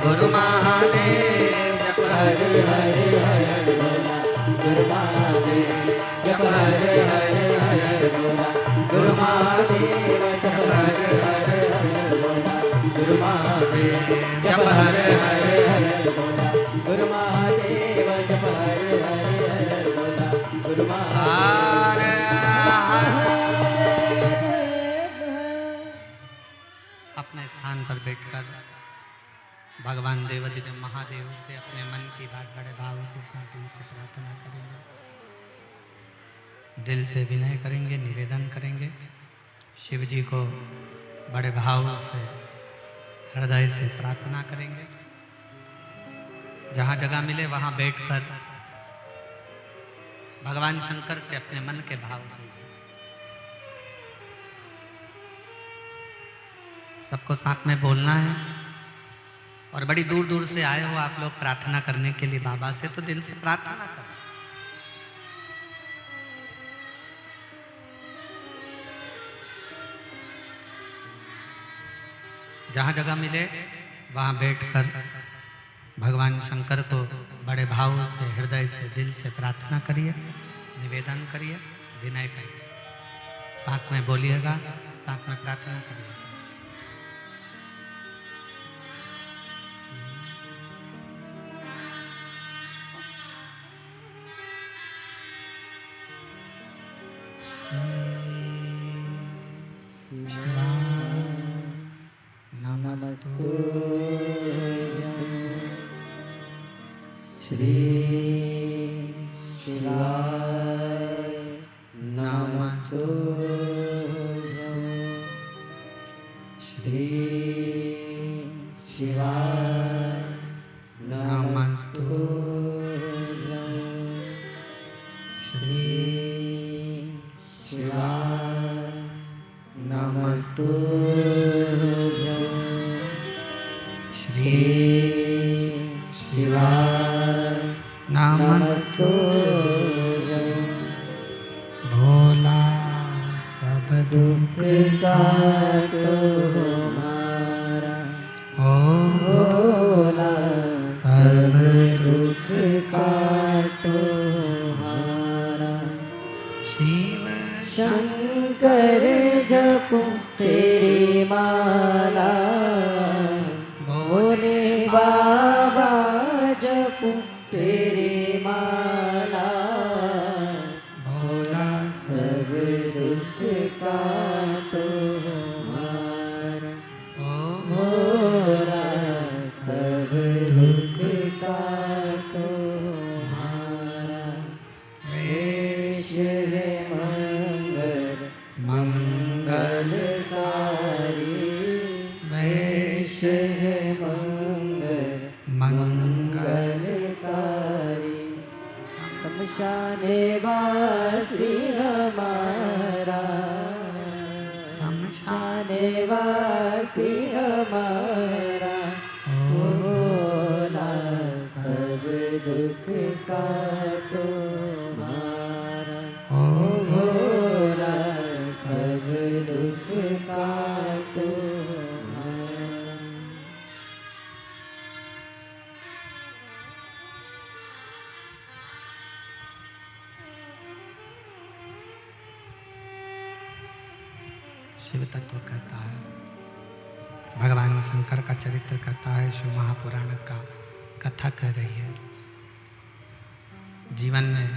गुरु महादेव, जप हरे हरे हरे हरे बोला गुरु महादेव, जप हरे हरे हरे हरे बोला गुरु महादेव, जप हरे हरे हरे हरे बोला गुरु महादेव, जप बोल अपने स्थान पर बैठकर भगवान देवाधिदेव महादेव से अपने मन की बात बड़े भाव के साथ दिल से प्रार्थना करेंगे, दिल से विनय करेंगे, निवेदन करेंगे। शिव जी को बड़े भाव से हृदय से प्रार्थना करेंगे। जहाँ जगह मिले वहाँ बैठकर भगवान शंकर से अपने मन के भाव करेंगे। सबको साथ में बोलना है। और बड़ी दूर दूर से आए हो आप लोग प्रार्थना करने के लिए बाबा से, तो दिल से प्रार्थना करो। जहाँ जगह मिले वहाँ बैठकर भगवान शंकर को बड़े भाव से, हृदय से, दिल से प्रार्थना करिए, निवेदन करिए, विनय करिए। साथ में बोलिएगा, साथ में प्रार्थना करिए। श्री शिवाय नमस्तुभ्यं। श्री शिवाय नमस्तुभ्यं। श्री शिवाय नमस्तुभ्यं। श्री शिवाय नमस्तुभ्यं। भोला सब दुख काटो हमारा, ओ भोला सब दुख काटो हमारा। शिव शंकर जपूं तेरी माला, भोले बाबा जपूं तेरी माला। भोला सब दुख काटो हमारा, ओ भोला सब दुख काटो हमारा। वेश है मंगल मंगलकारी, वेश है मंगल मंगलकारी। शमशाने वासी हमारा, शमशाने वासी हमारा। ओ भोला सब दुख काटो हमारा, ओ भोला सब दुख काटो हमारा। शिव तत्व कहता है, भगवान शंकर का चरित्र कहता है, शिव महापुराण का कथा कह रही है। जीवन में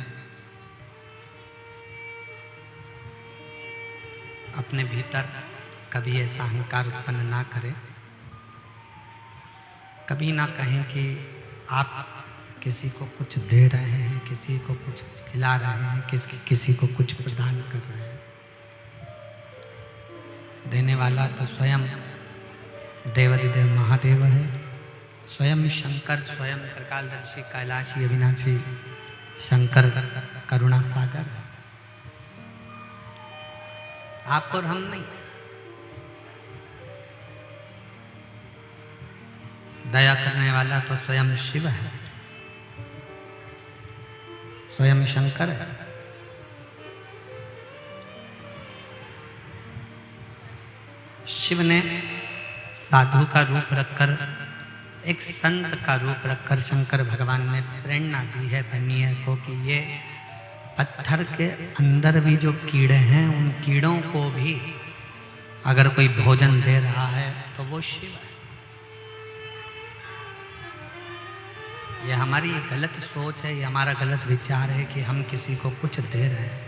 अपने भीतर कभी ऐसा अहंकार उत्पन्न ना करें, कभी ना कहें कि आप किसी को कुछ दे रहे हैं, किसी को कुछ खिला रहे हैं, किसी को कुछ प्रदान कर रहे हैं। देने वाला तो स्वयं देवाधिदेव महादेव है, स्वयं शंकर, स्वयं त्रिकालदर्शी, कैलाशी, अविनाशी शंकर करुणा सागर है। आप और हम नहीं। दया करने वाला तो स्वयं शिव है, स्वयं शंकर है। शिव ने साधु का रूप रखकर, एक संत का रूप रखकर शंकर भगवान ने प्रेरणा दी है दुनिया को कि ये पत्थर के अंदर भी जो कीड़े हैं, उन कीड़ों को भी अगर कोई भोजन दे रहा है तो वो शिव है। ये हमारी ये गलत सोच है, ये हमारा गलत विचार है कि हम किसी को कुछ दे रहे हैं।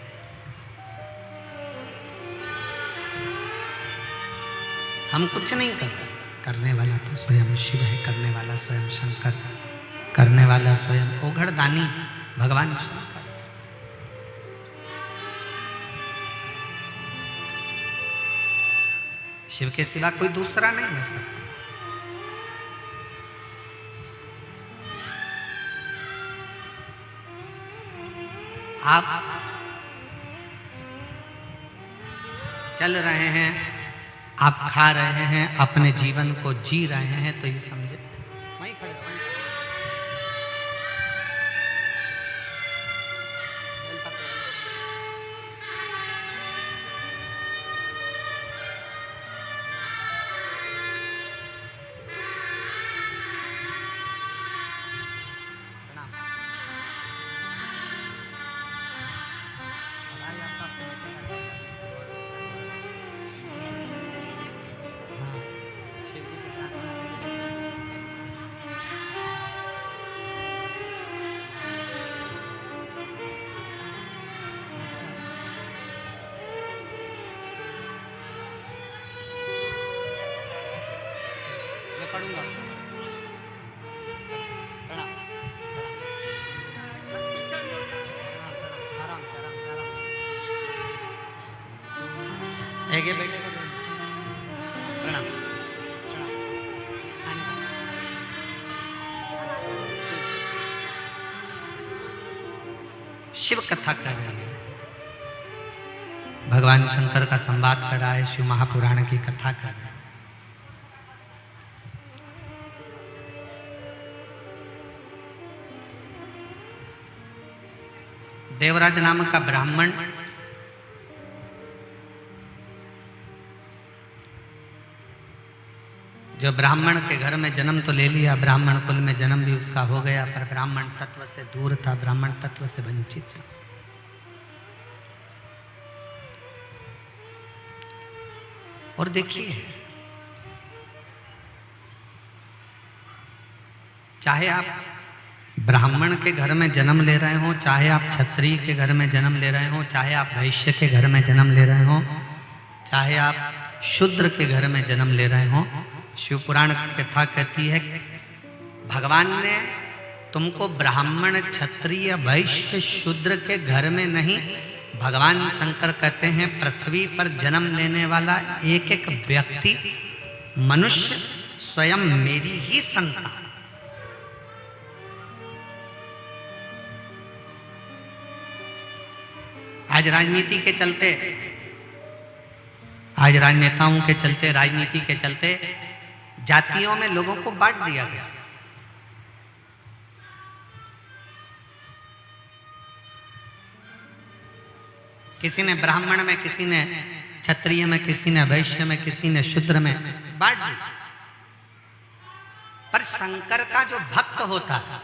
हम कुछ नहीं कर रहे, करने वाला तो स्वयं शिव है, करने वाला स्वयं शंकर, करने वाला स्वयं ओघड़दानी भगवान शंकर। शिव के सिवा कोई दूसरा नहीं हो सकता। आप चल रहे हैं, आप खा रहे हैं, अपने जीवन को जी रहे हैं, तो ये समझे वहीं खड़े पढ़ूंगा। प्रणाम, आराम से, आराम से, आराम से। एक बेटे को प्रणाम, प्रणाम। शिव कथा कर रहे हैं, भगवान शंकर का संवाद कर रहा है, शिव महापुराण की कथा कर रहा है। देवराज नामक का ब्राह्मण जो ब्राह्मण के घर में जन्म तो ले लिया, ब्राह्मण कुल में जन्म भी उसका हो गया, पर ब्राह्मण तत्व से दूर था, ब्राह्मण तत्व से वंचित था। और देखिए, चाहे आप ब्राह्मण के घर में जन्म ले रहे हो, चाहे आप क्षत्रिय के घर में जन्म ले रहे हो, चाहे आप वैश्य के घर में जन्म ले रहे हो, चाहे आप शूद्र के घर में जन्म ले रहे हो, शिव पुराण की कथा कहती है भगवान ने तुमको ब्राह्मण, क्षत्रिय, वैश्य, शूद्र के घर में नहीं, भगवान शंकर कहते हैं पृथ्वी पर जन्म लेने वाला एक एक व्यक्ति मनुष्य स्वयं मेरी ही संतान। आज राजनीति के चलते, आज राजनेताओं के चलते, राजनीति के चलते जातियों में लोगों को बांट दिया गया। किसी ने ब्राह्मण में, किसी ने क्षत्रिय में, किसी ने वैश्य में, किसी ने शूद्र में बांट दिया। पर शंकर का जो भक्त होता है,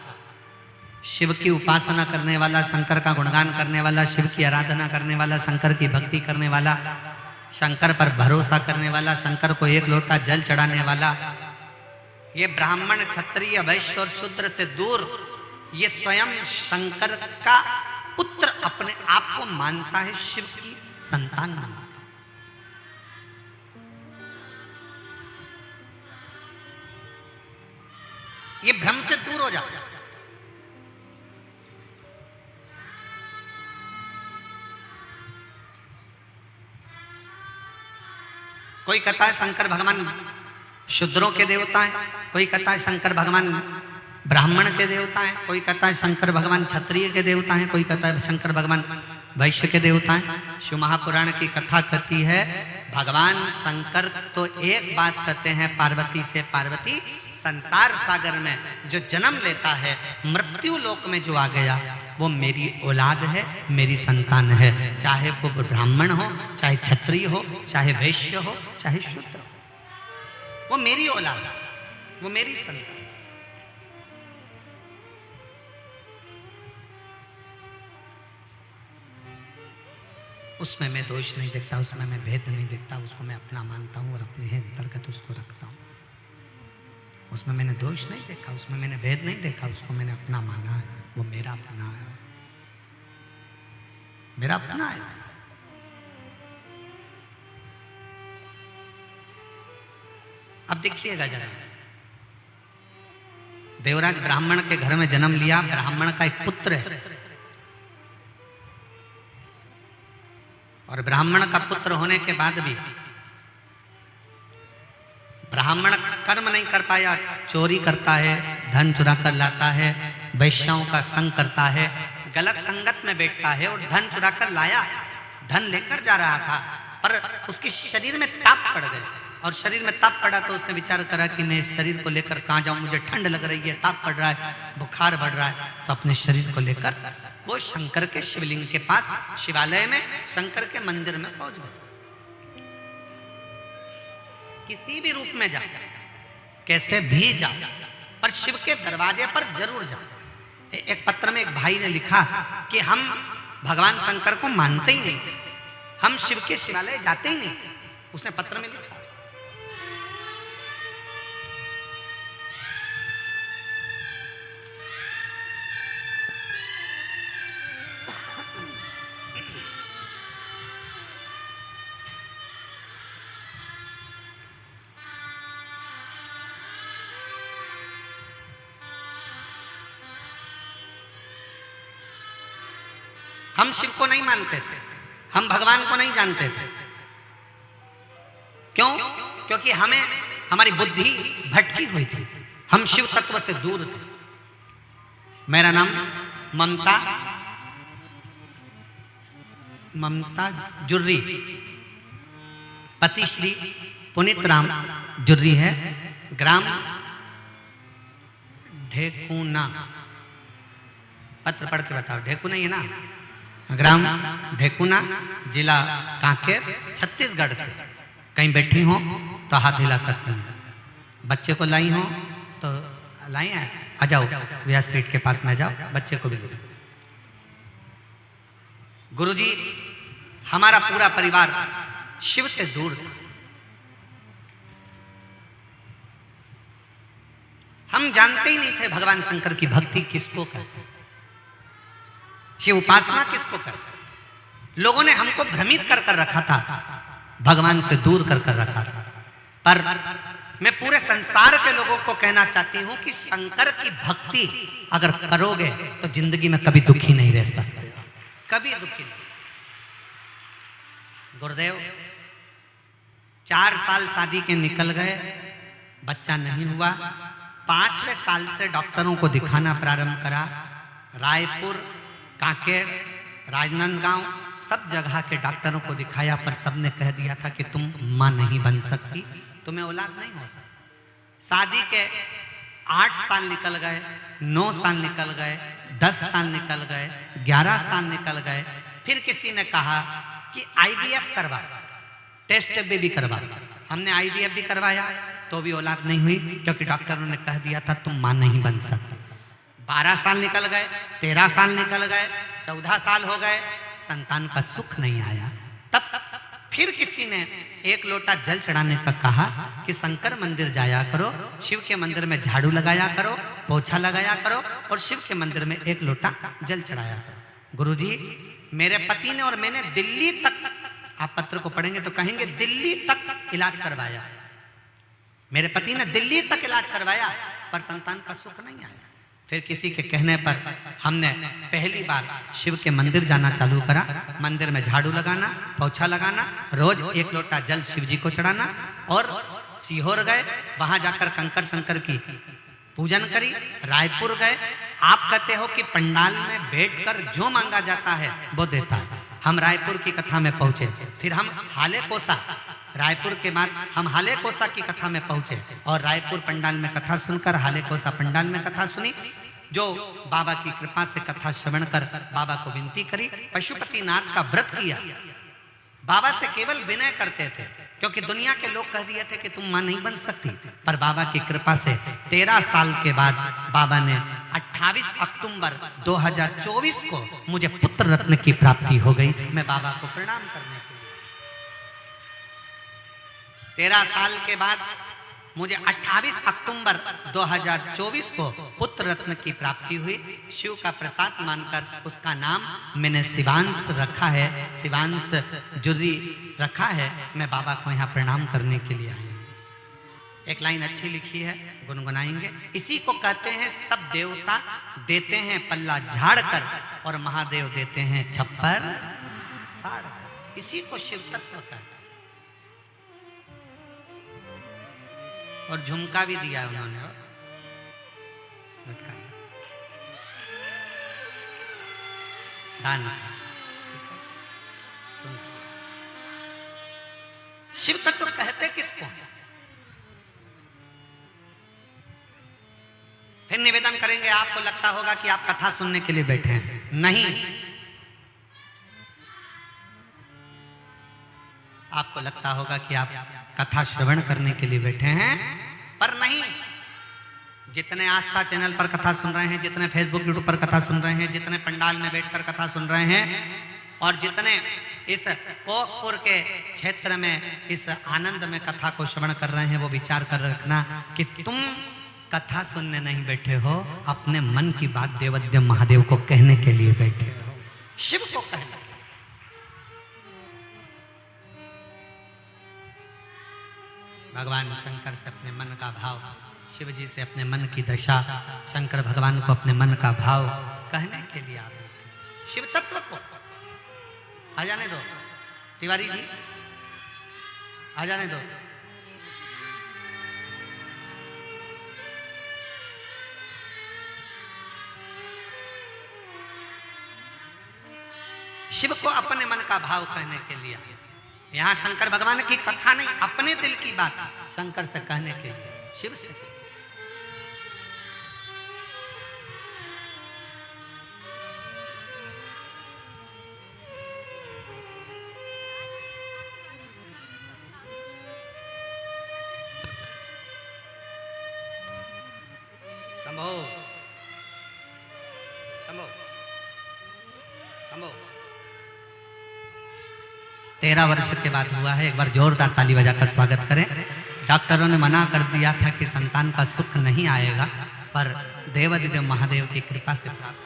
शिव की उपासना करने वाला, शंकर का गुणगान करने वाला, शिव की आराधना करने वाला, शंकर की भक्ति करने वाला, शंकर पर भरोसा करने वाला, शंकर को एक लोटा जल चढ़ाने वाला, ये ब्राह्मण, क्षत्रिय, वैश्य और शूद्र से दूर, ये स्वयं शंकर का पुत्र अपने आप को मानता है, शिव की संतान मानता है। ये भ्रम से दूर हो जाता है। कोई कहता है शंकर भगवान शूद्रों के देवता हैं, कोई कहता है शंकर भगवान ब्राह्मण के देवता हैं, कोई कहता है शंकर भगवान क्षत्रिय के देवता हैं, कोई कहता है शंकर भगवान वैश्य के देवता हैं। शिव महापुराण की कथा कहती है भगवान शंकर तो एक बात कहते हैं पार्वती से, पार्वती संसार सागर में जो जन्म लेता है, मृत्यु लोक में जो आ गया, वो मेरी औलाद है, मेरी संतान है। चाहे वो ब्राह्मण हो, चाहे क्षत्रिय हो, चाहे वैश्य हो, चाहे शूद्र हो, वो मेरी औलाद है, वो मेरी संतान। उसमें मैं दोष नहीं देखता, उसमें मैं भेद नहीं देखता, उसको मैं अपना मानता हूँ और अपने ही अंतर्गत उसको रखता हूँ। उसमें मैंने दोष नहीं देखा, उसमें मैंने भेद नहीं देखा, उसको मैंने अपना माना है। वो मेरा अपना है, मेरा अपना है। अब देखिएगा जरा, देवराज ब्राह्मण के घर में जन्म लिया, ब्राह्मण का एक पुत्र है, और ब्राह्मण का पुत्र होने के बाद भी ब्राह्मण कर्म नहीं कर पाया, चोरी करता है, धन चुरा कर लाता है, वैश्याओं का संग करता है, गलत संगत में बैठता है, और धन चुरा कर लाया, धन लेकर जा रहा था, पर उसके शरीर में ताप पड़ गए, और शरीर में ताप पड़ा तो उसने विचार करा कि मैं इस शरीर को लेकर कहाँ जाऊं, मुझे ठंड लग रही है, ताप पड़ रहा है, बुखार बढ़ रहा है, तो अपने शरीर को लेकर वो शंकर के शिवलिंग के पास, शिवालय में शंकर के मंदिर में पहुंच गए। किसी भी रूप में जाओ, कैसे भी जाओ, पर शिव के दरवाजे पर जरूर जाओ। एक पत्र में एक भाई ने लिखा कि हम भगवान शंकर को मानते ही नहीं थे, हम शिव के शिवालय जाते ही नहीं थे, उसने पत्र में लिखा। हम शिव को नहीं मानते थे, हम भगवान को नहीं जानते थे। क्यों? क्योंकि हमें, हमारी बुद्धि भटकी हुई थी, हम शिव तत्व से दूर थे। मेरा नाम ममता जुर्री, पति श्री पुनीत राम जुर्री है, ग्राम ढेकुना, पत्र पढ़ के बताओ, ढेकुना ही ना, ग्राम ढेकुना, जिला कांकेर, छत्तीसगढ़ से। कहीं बैठी हो तो हाथ हिला सकते हैं, बच्चे को लाई हो तो लाई है, आ जाओ व्यासपीठ के पास में जाओ, बच्चे को भी दे। गुरुजी, हमारा पूरा परिवार शिव से दूर था, हम जानते ही नहीं थे भगवान शंकर की भक्ति किसको कहते हैं, शिव उपासना किसको करते हैं। लोगों ने हमको भ्रमित कर कर रखा था, भगवान से दूर कर कर रखा था। पर मैं पूरे संसार के लोगों को कहना चाहती हूं कि शंकर की भक्ति अगर करोगे तो जिंदगी में कभी दुखी नहीं रह सकते, कभी दुखी नहीं। गुरुदेव 4 साल शादी के निकल गए, बच्चा नहीं हुआ। 5वें साल से डॉक्टरों को दिखाना प्रारंभ करा, रायपुर, कांकेर, राजनांदगांव, सब जगह के डॉक्टरों को दिखाया, पर सबने कह दिया था कि तुम मां नहीं बन सकती, तुम्हें औलाद नहीं हो सकती। शादी के 8 साल निकल गए, 9 साल निकल गए, 10 साल निकल गए, 11 साल निकल गए। फिर किसी ने कहा कि IVF करवा, टेस्ट बेबी करवा। हमने IVF भी करवाया तो भी औलाद नहीं हुई, क्योंकि डॉक्टरों ने कह दिया था तुम मां नहीं बन सकती। 12 साल निकल गए, 13 साल निकल गए, 14 साल हो गए, संतान का सुख नहीं आया। तब फिर किसी ने 1 लोटा जल चढ़ाने का कहा कि शंकर मंदिर जाया करो, शिव के मंदिर में झाड़ू लगाया करो, पोछा लगाया करो, और शिव के मंदिर में 1 लोटा जल चढ़ाया करो। गुरुजी, मेरे पति ने और मैंने दिल्ली तक, आप पत्र को पढ़ेंगे तो कहेंगे दिल्ली तक इलाज करवाया, मेरे पति ने दिल्ली तक इलाज करवाया, पर संतान का सुख नहीं आया। फिर किसी के कहने पर हमने पहली बार शिव के मंदिर जाना चालू करा, मंदिर में झाड़ू लगाना, पोछा लगाना, रोज 1 लोटा जल शिव जी को चढ़ाना, और सीहोर गए, वहां जाकर कंकर शंकर की पूजन करी। रायपुर गए, आप कहते हो कि पंडाल में बैठकर जो मांगा जाता है वो देता है। हम रायपुर की कथा में पहुंचे, फिर हम हाले कोसा, रायपुर के बाद हम हाले कोसा की कथा में पहुंचे, और रायपुर पंडाल में कथा सुनकर हाले कोसा पंडाल में कथा सुनी। जो बाबा की कृपा से कथा श्रवण कर बाबा को विनती करी, पशुपतिनाथ का व्रत किया, बाबा से केवल विनय करते थे, क्योंकि दुनिया के लोग कह दिए थे कि तुम मां नहीं बन सकती। पर बाबा की कृपा से 13 साल के बाद बाबा ने 28 अक्टूबर 2024 को मुझे पुत्र रत्न की प्राप्ति हो गई। मैं बाबा को प्रणाम करने के लिए 13 साल के बाद मुझे 28 अक्टूबर 2024 को पुत्र रत्न की प्राप्ति हुई। शिव का प्रसाद मानकर उसका नाम मैंने शिवांश रखा है, शिवांश जुर्री रखा है। मैं बाबा को यहाँ प्रणाम करने के लिए आई। एक लाइन अच्छी लिखी है, गुनगुनाएंगे। इसी को कहते हैं सब देवता देते हैं पल्ला झाड़ कर और महादेव देते हैं छप्पर फाड़ कर। इसी को शिव तत्व कहते हैं। और झुमका भी दिया है उन्होंने, दान। शिव तत्व कहते किसको? फिर निवेदन करेंगे। आपको लगता होगा कि आप कथा सुनने के लिए बैठे हैं, नहीं। आपको लगता होगा कि आप कथा श्रवण करने के लिए बैठे हैं, पर नहीं। जितने आस्था चैनल पर कथा सुन रहे हैं, जितने फेसबुक यूट्यूब पर कथा सुन रहे हैं, जितने पंडाल में बैठकर कथा सुन रहे हैं, और जितने इस कोकपुर के क्षेत्र में इस आनंद में कथा को श्रवण कर रहे हैं, वो विचार कर रखना कि तुम कथा सुनने नहीं बैठे हो, अपने मन की बात देवद्य महादेव को कहने के लिए बैठे हो, शिव को कहना। भगवान शंकर से अपने मन का भाव, शिव जी से अपने मन की दशा, शंकर भगवान को अपने मन का भाव कहने के लिए आप शिव तत्व को आ जाने दो। तिवारी जी आ जाने दो। शिव को अपने मन का भाव कहने के लिए यहाँ शंकर भगवान की कथा नहीं, अपने दिल की बात शंकर से कहने के लिए शिव से। शंभो शंभो शंभो। 13 वर्ष के बाद हुआ है। एक बार जोरदार ताली बजाकर स्वागत करें। डॉक्टरों ने मना कर दिया था कि संतान का सुख नहीं आएगा, पर देवाधिदेव महादेव की कृपा से प्राप्त।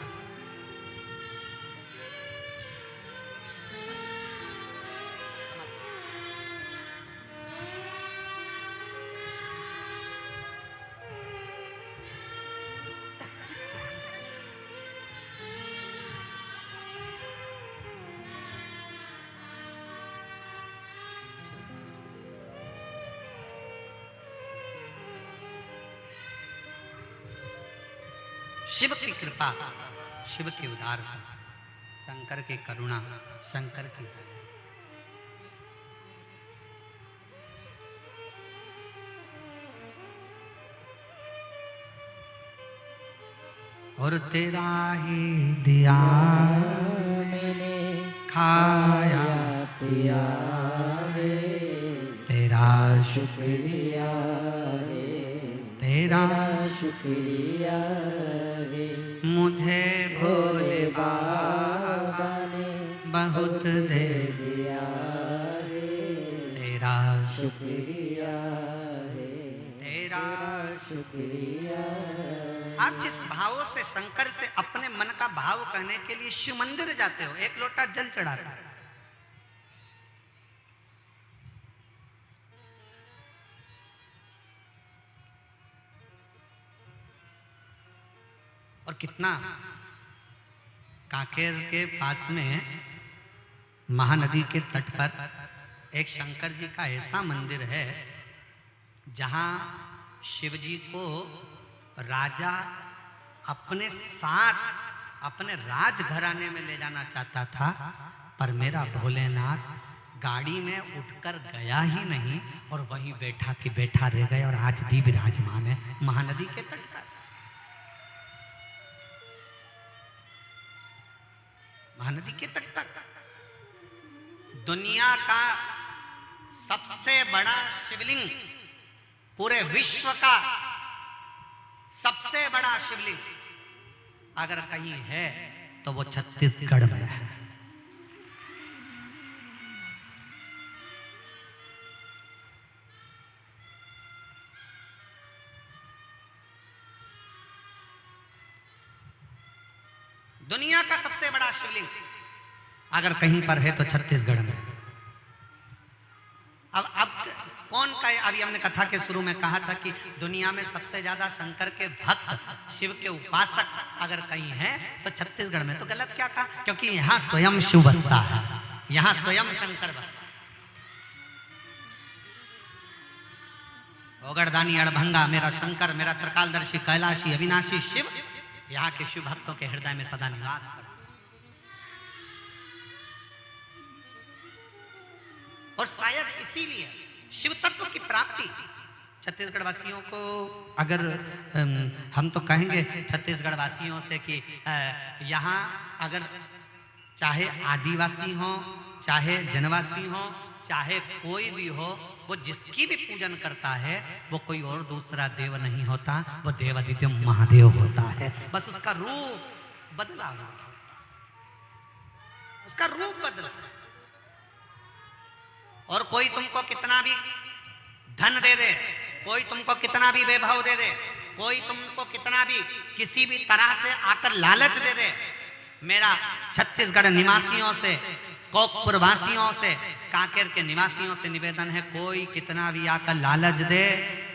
शिव की कृपा, शिव की उदारता, शंकर की करुणा, शंकर की दया। और तेरा ही दिया मैंने खाया पिया रे, तेरा शुक्रिया रे, तेरा शुक्रिया रे, मुझे भोले बाबा ने बहुत दे दिया रे, तेरा शुक्रिया रे, तेरा शुक्रिया। आप जिस भाव से शंकर से अपने मन का भाव कहने के लिए शिव मंदिर जाते हो, एक लोटा जल चढ़ाता है, और कितना कांकेर के पास में महानदी के तट पर एक शंकर जी का ऐसा मंदिर है जहां शिव जी को राजा अपने साथ अपने राजघराने में ले जाना चाहता था, पर मेरा भोलेनाथ गाड़ी में उठकर गया ही नहीं और वहीं बैठा कि बैठा रह गए, और आज भी विराजमान है महानदी के तट पर। महानदी के तट पर दुनिया का सबसे बड़ा शिवलिंग, पूरे विश्व का सबसे बड़ा शिवलिंग अगर कहीं है तो वो छत्तीसगढ़ में है। दुनिया का सबसे बड़ा शिवलिंग अगर कहीं पर है तो छत्तीसगढ़ में। अब कौन का, अभी हमने कथा के शुरू में कहा था कि दुनिया में सबसे ज्यादा शंकर के भक्त, शिव के उपासक अगर कहीं हैं तो छत्तीसगढ़ में। तो गलत क्या कहा? क्योंकि यहाँ स्वयं शिव बसता है, यहाँ स्वयं शंकर बसता है। ओगड़दानी अड़भंगा मेरा शंकर, मेरा त्रिकालदर्शी कैलाशी अविनाशी शिव यहाँ के शिव भक्तों के हृदय में सदा निवास करता। और शायद इसीलिए शिव तत्व की प्राप्ति छत्तीसगढ़ वासियों को, अगर हम तो कहेंगे छत्तीसगढ़ वासियों से कि यहाँ अगर चाहे आदिवासी हो, चाहे जनवासी हो, चाहे कोई भी हो, वो जिसकी भी पूजन करता है वो कोई और दूसरा देव नहीं होता, वो देवादित्य महादेव होता है। बस उसका रूप बदला, उसका रूप बदला। और कोई तुमको कितना भी धन दे दे, कोई तुमको कितना भी वैभव दे दे, कोई तुमको कितना भी किसी भी तरह से आकर लालच दे दे, मेरा छत्तीसगढ़ निवासियों से, कोकपुर वासियों से, कांकेर के निवासियों से निवेदन है, कोई कितना भी आकर लालच दे,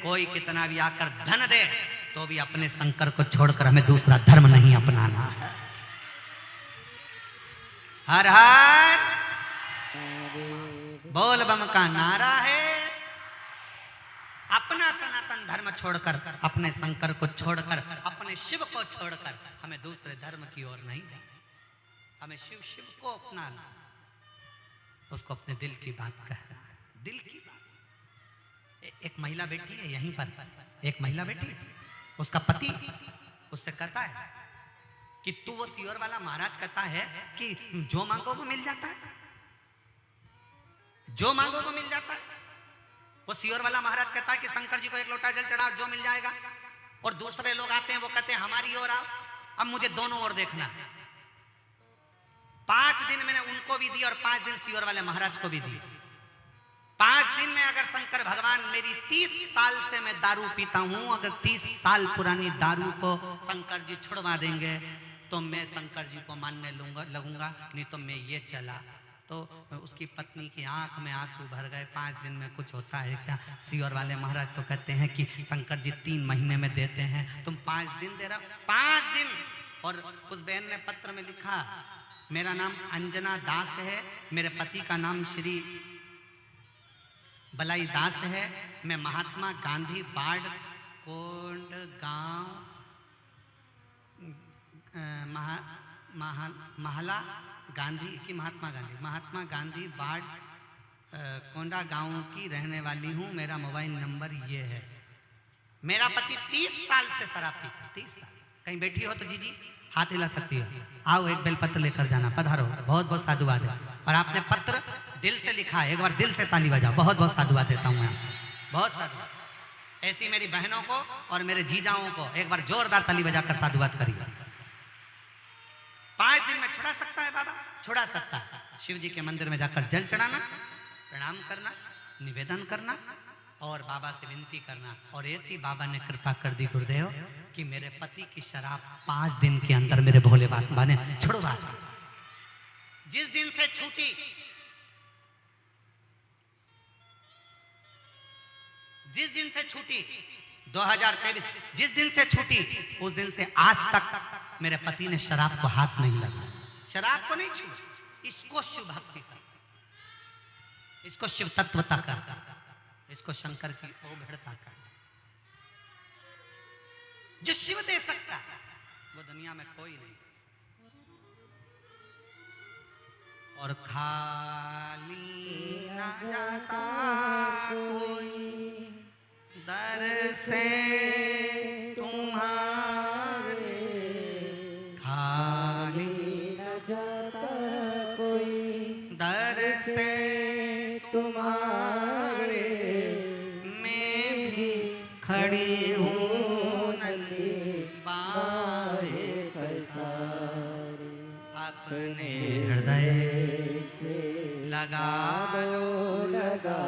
कोई कितना भी आकर धन दे, तो भी अपने शंकर को छोड़कर हमें दूसरा धर्म नहीं अपनाना है। हर हर बोल बम का नारा है। अपना सनातन धर्म छोड़कर, अपने शंकर को छोड़कर, अपने शिव को छोड़कर हमें दूसरे धर्म की ओर नहीं जाना। हमें शिव शिव को अपनाना। उसको अपने दिल की बात कह रहा है, दिल की बात। एक महिला बैठी है यहीं पर, एक महिला बैठी है, उसका पति उससे कहता है कि तू वो सियोर वाला महाराज कहता है कि जो मांगो वो मिल जाता है, जो मांगो वो मिल जाता है। वो सियोर वाला महाराज कहता है कि शंकर जी को एक लोटा जल चढ़ा, जो मिल जाएगा। और दूसरे लोग आते हैं, वो कहते हैं हमारी ओर आओ, अब मुझे दोनों ओर देखना है। 5 दिन मैंने उनको भी दी और 5 दिन सियोर वाले महाराज को भी दी। 5 दिन में अगर शंकर भगवान, मेरी 30 साल से मैं दारू पीता हूं, अगर 30 साल पुरानी दारू को शंकर जी छुड़वा देंगे तो मैं शंकर जी को मानने लगूंगा, नहीं तो मैं ये चला। तो उसकी पत्नी की आंख में आंसू भर गए। 5 दिन में कुछ होता है क्या? सियोर वाले महाराज तो कहते हैं कि शंकर जी 3 महीने में देते हैं, तुम 5 दिन दे रहा हो, 5 दिन। और उस बहन ने पत्र में लिखा, मेरा नाम अंजना दास है, मेरे पति का नाम श्री बलाई दास है, मैं महात्मा गांधी बाढ़ कोंड गांव महला गांधी की महात्मा गांधी बाढ़ कोंडा गांव की रहने वाली हूँ, मेरा मोबाइल नंबर ये है। मेरा पति 30 साल से शराब पीता, 30 साल। कहीं बैठी हो तो जी हाथ हिला सकती हो, आओ एक बेलपत्र लेकर जाना, पधारो, बहुत बहुत साधुवाद है। और आपने पत्र दिल से लिखा है, एक बार दिल से ताली बजाओ, बहुत बहुत साधुवाद देता हूँ मैं, बहुत साधुवाद। ऐसी मेरी बहनों को और मेरे जीजाओं को एक बार जोरदार ताली बजाकर साधुवाद करिए। 5 दिन में छुड़ा सकता है बाबा, छुड़ा सकता है। शिव जी के मंदिर में जाकर जल चढ़ाना, प्रणाम करना, निवेदन करना और बाबा से विनती करना। और ऐसी बाबा ने कृपा कर दी गुरुदेव कि मेरे पति की शराब 5 दिन के अंदर मेरे भोले बाबा ने छुड़वा दी। जिस दिन से छूटी, जिस दिन से छूटी 2023, जिस दिन से छूटी उस दिन से आज तक मेरे पति ने शराब को हाथ नहीं लगाया, शराब को नहीं छुआ। इसको शिव भक्ति का, इसको शिव तत्वता का, इसको शंकर की ओघड़ता का। जो शिव दे सकता है वो दुनिया में कोई नहीं दे सकता। और खाली ना जाता कोई दर से तुम्हारे, खाली न जाता कोई दर से तुम्हारे, मैं भी खड़ी हूँ नंगी बाहें पसारे, अपने हृदय से लगा लो, लगा